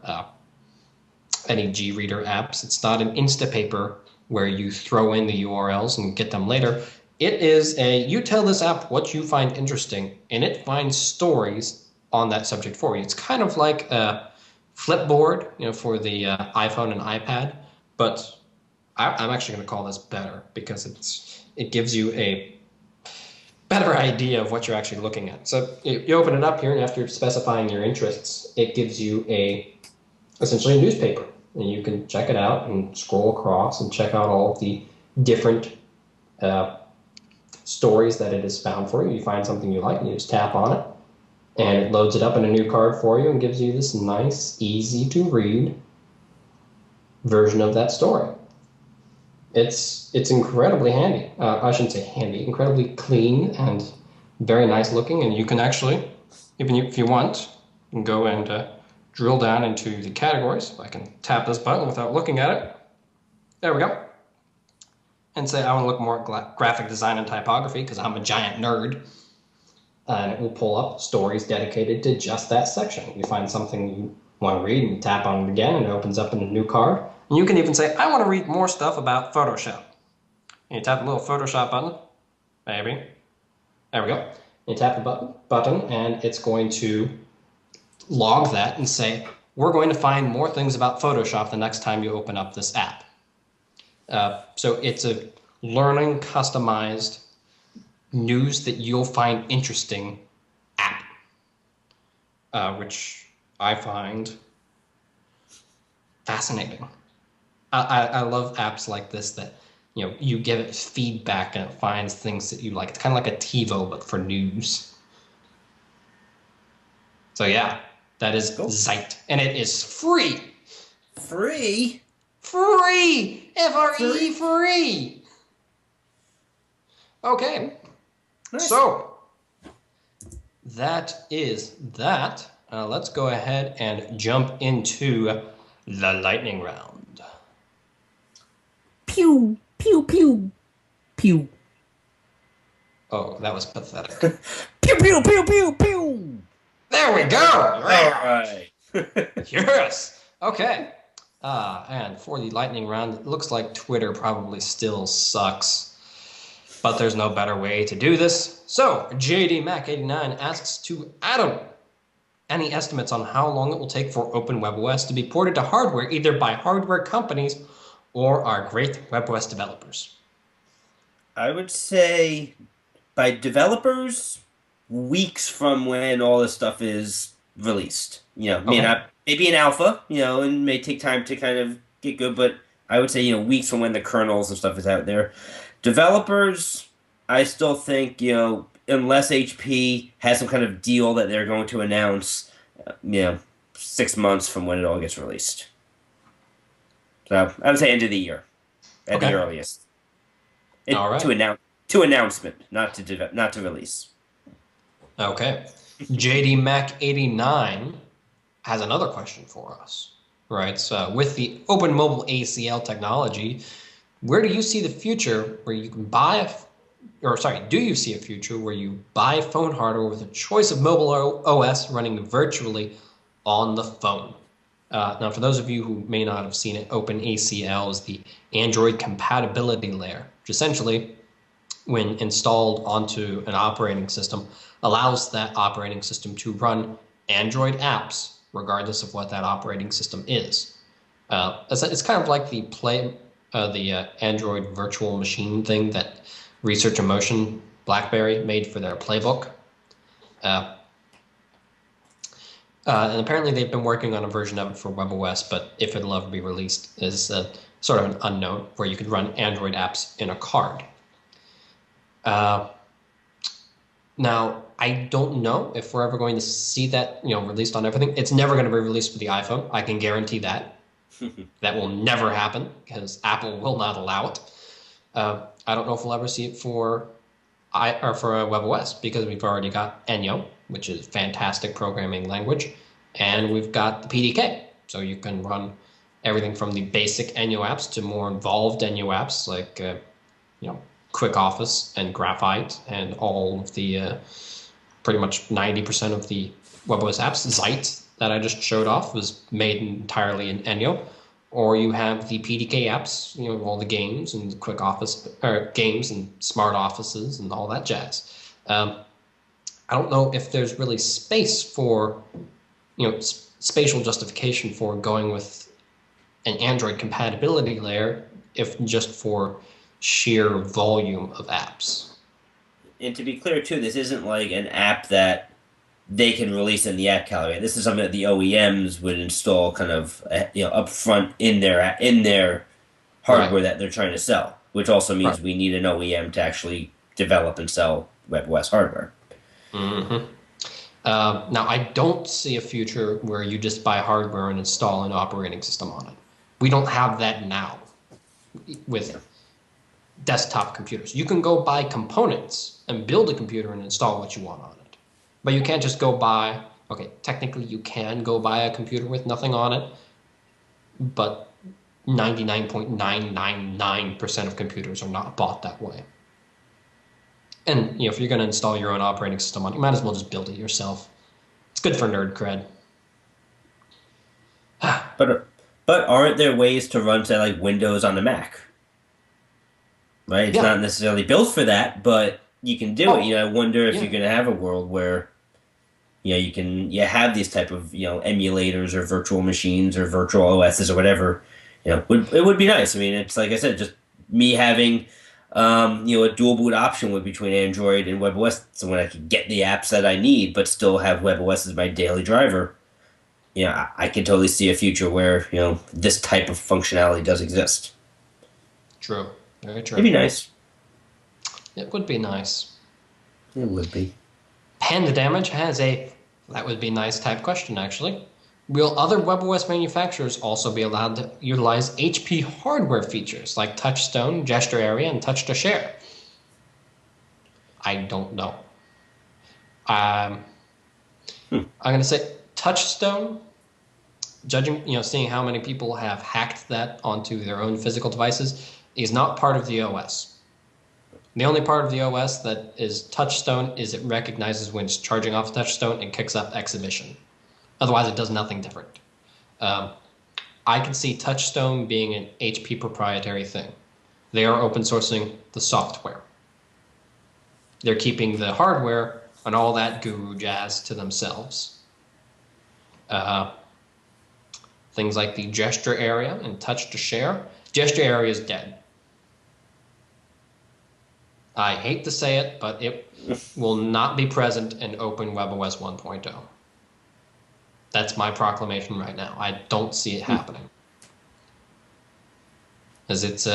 any G-Reader apps. It's not an Instapaper where you throw in the URLs and get them later. It is you tell this app what you find interesting, and it finds stories on that subject for you. It's kind of like a Flipboard, for the iPhone and iPad, but I'm actually going to call this better because it gives you a better idea of what you're actually looking at. So you open it up here, and after specifying your interests, it gives you essentially a newspaper. And you can check it out and scroll across and check out all of the different stories that it has found for you. You find something you like, and you just tap on it, and it loads it up in a new card for you and gives you this nice, easy-to-read version of that story. It's incredibly handy. I shouldn't say handy, incredibly clean and very nice looking. And you can actually, even if you want, you can go and drill down into the categories. I can tap this button without looking at it. There we go. And say I want to look more at graphic design and typography because I'm a giant nerd. and it will pull up stories dedicated to just that section. You find something you want to read and you tap on it again, and it opens up in a new card. And you can even say, I want to read more stuff about Photoshop. And you tap the little Photoshop button, maybe. There we go. You tap the button, and it's going to log that and say, we're going to find more things about Photoshop the next time you open up this app. So it's a learning, customized news that you'll find interesting app, which I find fascinating. I love apps like this that, you give it feedback and it finds things that you like. It's kind of like a TiVo, but for news. So yeah, that is cool. Zeit, and it is free. Free? Free! F-R-E, free! Okay. Nice. So, that is that. Let's go ahead and jump into the lightning round. Pew, pew, pew, pew. Oh, that was pathetic. Pew, pew, pew, pew, pew. There we go. All right. Yes. Okay. And for the lightning round, it looks like Twitter probably still sucks, but there's no better way to do this. So, JD Mac 89 asks to Adam, any estimates on how long it will take for OpenWebOS to be ported to hardware, either by hardware companies or our great WebOS developers? I would say by developers, weeks from when all this stuff is released. Maybe an alpha, and may take time to kind of get good, but I would say, weeks from when the kernels and stuff is out there. Developers, I still think, unless HP has some kind of deal that they're going to announce, 6 months from when it all gets released. So I would say end of the year, at the earliest. All right. To announcement, not to release. Okay. JD Mac 89 has another question for us. Right. So with the Open Mobile ACL technology, where do you see the future where you can do you see a future where you buy phone hardware with a choice of mobile OS running virtually on the phone? Now, for those of you who may not have seen it, OpenACL is the Android compatibility layer, which essentially, when installed onto an operating system, allows that operating system to run Android apps regardless of what that operating system is. It's kind of like the Android virtual machine thing that Research in Motion BlackBerry made for their playbook. And apparently they've been working on a version of it for WebOS, but if it'll ever be released is sort of an unknown, where you could run Android apps in a card. Now, I don't know if we're ever going to see that, released on everything. It's never going to be released for the iPhone. I can guarantee that. That will never happen because Apple will not allow it. I don't know if we'll ever see it for WebOS, because we've already got Enyo, which is a fantastic programming language, and we've got the PDK. So you can run everything from the basic Enyo apps to more involved Enyo apps like Quick Office and Graphite, and all of the pretty much 90% of the WebOS apps. Zeit, that I just showed off, was made entirely in Enyo. Or you have the PDK apps, all the games and Quick Office, or games and smart offices and all that jazz. I don't know if there's really space for, spatial justification for going with an Android compatibility layer, if just for sheer volume of apps. And to be clear too, this isn't like an app that they can release in the app gallery. This is something that the OEMs would install kind of up front in their hardware that they're trying to sell, which also means we need an OEM to actually develop and sell WebOS hardware. Mm-hmm. Now, I don't see a future where you just buy hardware and install an operating system on it. We don't have that now with desktop computers. You can go buy components and build a computer and install what you want on it. But you can't just go buy, technically you can go buy a computer with nothing on it, but 99.999% of computers are not bought that way. And if you're going to install your own operating system on, you might as well just build it yourself. It's good for nerd cred. But aren't there ways to run, say, like Windows on the Mac? Right? It's Yeah. not necessarily built for that, but you can do it. Oh, I wonder if yeah. you're going to have a world where you have these type of emulators or virtual machines or virtual OSs or whatever. It would be nice. I mean, it's like I said, just me having a dual boot option with between Android and WebOS, so when I could get the apps that I need, but still have WebOS as my daily driver. I can totally see a future where this type of functionality does exist. True. Very It'd be true. nice. It would be nice. It would be. Panda Damage has a that would be nice type question, actually. Will other WebOS manufacturers also be allowed to utilize HP hardware features like Touchstone, Gesture Area, and Touch to Share? I don't know. I'm going to say Touchstone, seeing how many people have hacked that onto their own physical devices, is not part of the OS. The only part of the OS that is Touchstone is it recognizes when it's charging off Touchstone and kicks up Exhibition. Otherwise, it does nothing different. I can see Touchstone being an HP proprietary thing. They are open sourcing the software. They're keeping the hardware and all that guru jazz to themselves. Things like the Gesture Area and Touch to Share. Gesture Area is dead. I hate to say it, but it will not be present in Open WebOS 1.0. That's my proclamation right now. I don't see it happening. As it's,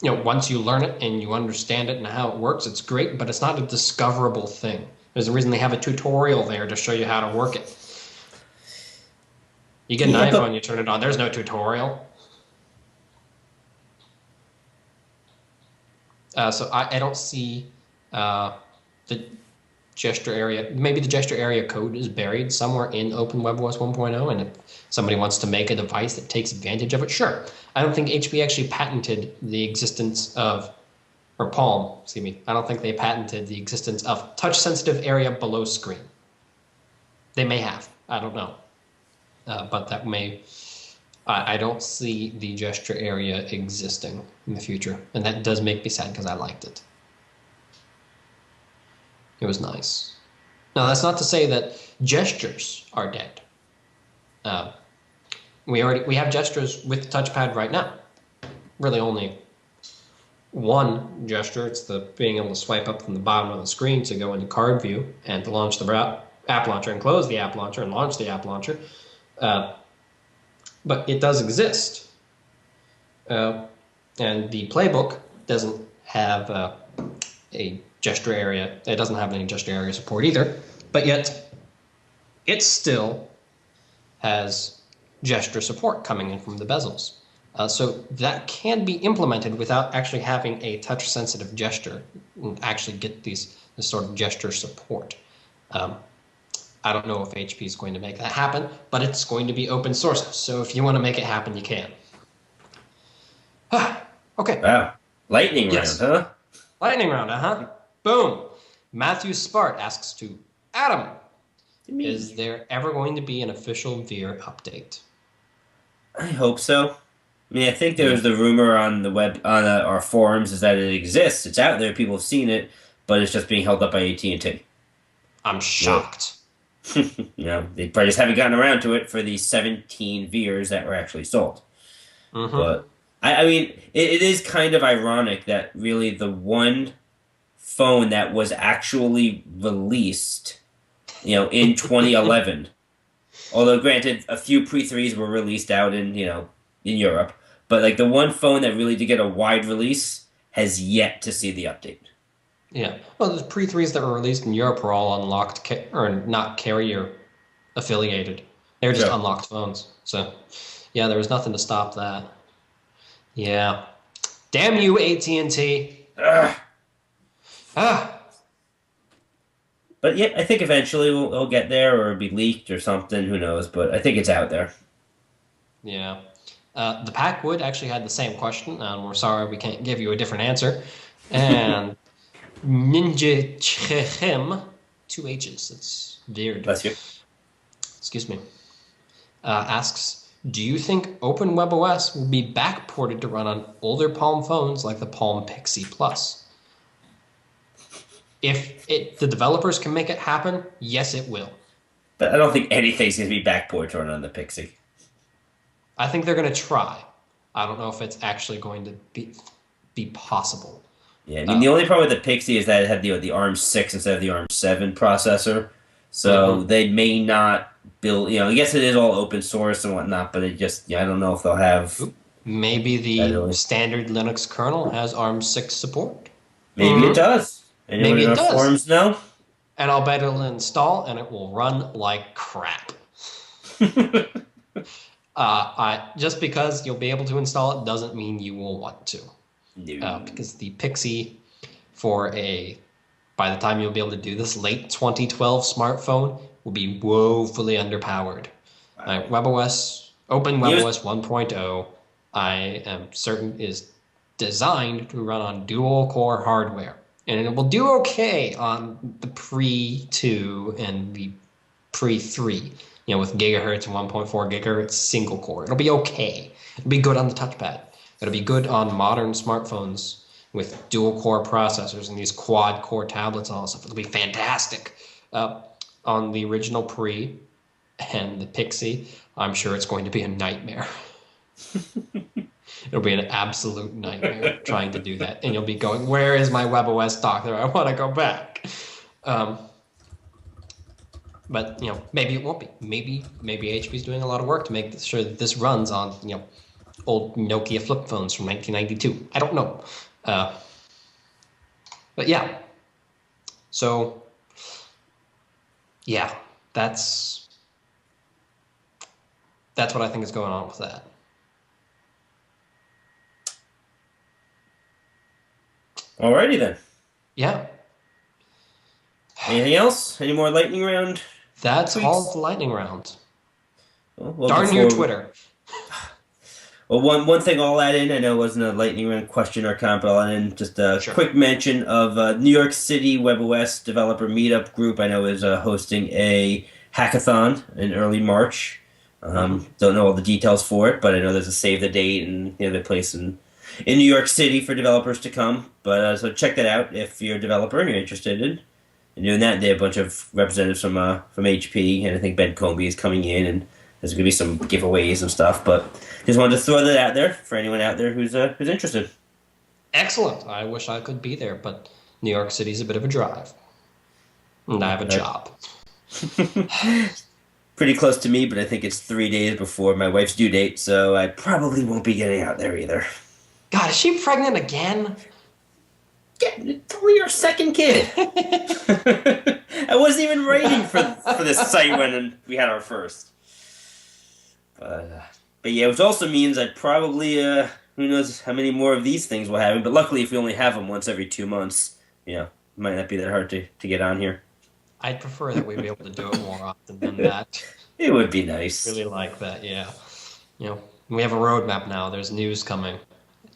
once you learn it and you understand it and how it works, it's great, but it's not a discoverable thing. There's a reason they have a tutorial there to show you how to work it. You get an iPhone, you turn it on, there's no tutorial. So I don't see the gesture area. Maybe the gesture area code is buried somewhere in OpenWebOS 1.0, and if somebody wants to make a device that takes advantage of it, sure. I don't think HP actually patented the existence of, or Palm, excuse me, I don't think they patented the existence of touch-sensitive area below screen. They may have. I don't know. But that may... I don't see the gesture area existing in the future, and that does make me sad because I liked it. It was nice. Now, that's not to say that gestures are dead. We have gestures with touchpad right now. Really only one gesture. It's the being able to swipe up from the bottom of the screen to go into card view and to launch the app launcher and close the app launcher and launch the app launcher. But it does exist. And the playbook doesn't have a gesture area. It doesn't have any gesture area support either. But yet, it still has gesture support coming in from the bezels. So that can be implemented without actually having a touch-sensitive gesture and actually get this sort of gesture support. I don't know if HP is going to make that happen, but it's going to be open source. So if you want to make it happen, you can. Okay. Wow. Lightning round, huh? Lightning round, Boom. Matthew Spart asks to Adam, is there ever going to be an official Veer update? I hope so. I mean, I think there was the rumor on the web, on our forums, is that it exists. It's out there. People have seen it, but it's just being held up by AT&T. I'm shocked. They probably just haven't gotten around to it for the 17 Veers that were actually sold. Mm-hmm. But, I mean, it is kind of ironic that really the one phone that was actually released, in 2011, although granted, a few pre-3s were released out in Europe, but like the one phone that really did get a wide release has yet to see the update. Yeah. Well, the pre-3s that were released in Europe were all unlocked or not carrier affiliated. They were just unlocked phones. So, yeah, there was nothing to stop that. Yeah. Damn you, AT&T. But yeah, I think eventually it'll get there, or it'll be leaked or something. Who knows? But I think it's out there. Yeah. The Packwood actually had the same question, and we're sorry we can't give you a different answer. And Ninja Chechem, two H's. It's weird. Bless you. Excuse me. Asks, do you think OpenWebOS will be backported to run on older Palm phones like the Palm Pixie Plus? If the developers can make it happen, yes, it will. But I don't think anything's going to be backport to run on the Pixie. I think they're going to try. I don't know if it's actually going to be possible. Yeah, I mean, the only problem with the Pixie is that it had the ARM 6 instead of the ARM 7 processor. So they may not build, I guess it is all open source and whatnot, but it just, I don't know if they'll have... Maybe the standard Linux kernel has ARM 6 support. Maybe it does. Anyone Maybe in it our does. forums know? And I'll bet it'll install and it will run like crap. Just because you'll be able to install it doesn't mean you will want to. No. Because the Pixie, by the time you'll be able to do this, late 2012 smartphone will be woefully underpowered. OpenWebOS 1.0, I am certain is designed to run on dual-core hardware. And it will do okay on the Pre-2 and the Pre-3, with gigahertz and 1.4 gigahertz single core. It'll be okay. It'll be good on the touchpad. It'll be good on modern smartphones with dual-core processors and these quad-core tablets and all that stuff. It'll be fantastic. On the original Pre and the Pixie, I'm sure it's going to be a nightmare. It'll be an absolute nightmare trying to do that. And you'll be going, where is my WebOS doctor? I want to go back. But, maybe it won't be. Maybe HP's doing a lot of work to make sure that this runs on, old Nokia flip phones from 1992. I don't know. But yeah. So, yeah, that's what I think is going on with that. Alrighty then. Yeah. Anything else? Any more lightning round? That's tweets? all the lightning rounds. Well, darn your Twitter. Well, one thing I'll add in, I know it wasn't a lightning round question or comment, but I'll add in just a quick mention of New York City WebOS developer meetup group. I know is hosting a hackathon in early March. Don't know all the details for it, but I know there's a save the date and the other place in New York City for developers to come. But so check that out if you're a developer and you're interested in doing that. They have a bunch of representatives from HP, and I think Ben Comby is coming in, and there's going to be some giveaways and stuff. But just wanted to throw that out there for anyone out there who's interested. Excellent. I wish I could be there, but New York City's a bit of a drive, and I have a job. Pretty close to me, but I think it's 3 days before my wife's due date, so I probably won't be getting out there either. God, is she pregnant again? Yeah, it's only her second kid. I wasn't even writing for this site when we had our first. But yeah, which also means I'd probably, who knows how many more of these things we'll have. But luckily, if we only have them once every 2 months, it might not be that hard to get on here. I'd prefer that we'd be able to do it more often than that. It would be nice. Really like that, yeah. We have a roadmap now. There's news coming.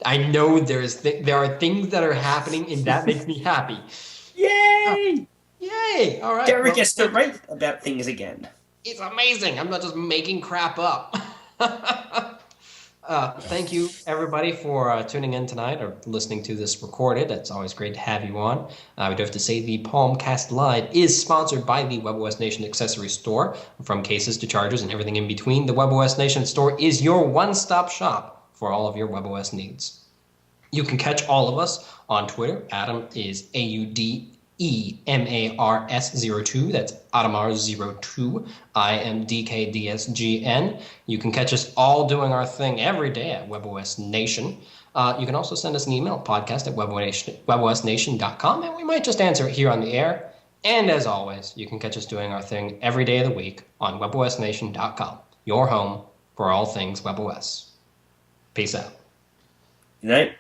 I know there are things that are happening, and that makes me happy. Yay! Yay! All right. Derek gets to write about things again. It's amazing. I'm not just making crap up. Thank you, everybody, for tuning in tonight or listening to this recorded. It's always great to have you on. We do have to say the PalmCast Live is sponsored by the WebOS Nation Accessory Store. From cases to chargers and everything in between, the WebOS Nation Store is your one-stop shop for all of your WebOS needs. You can catch all of us on Twitter. Adam is AUDEMARS02. That's Adamars02. I am DKDSGN. You can catch us all doing our thing every day at WebOS Nation. You can also send us an email, podcast@webosnation.com, and we might just answer it here on the air. And as always, you can catch us doing our thing every day of the week on webosnation.com, your home for all things WebOS. Peace out. Good night.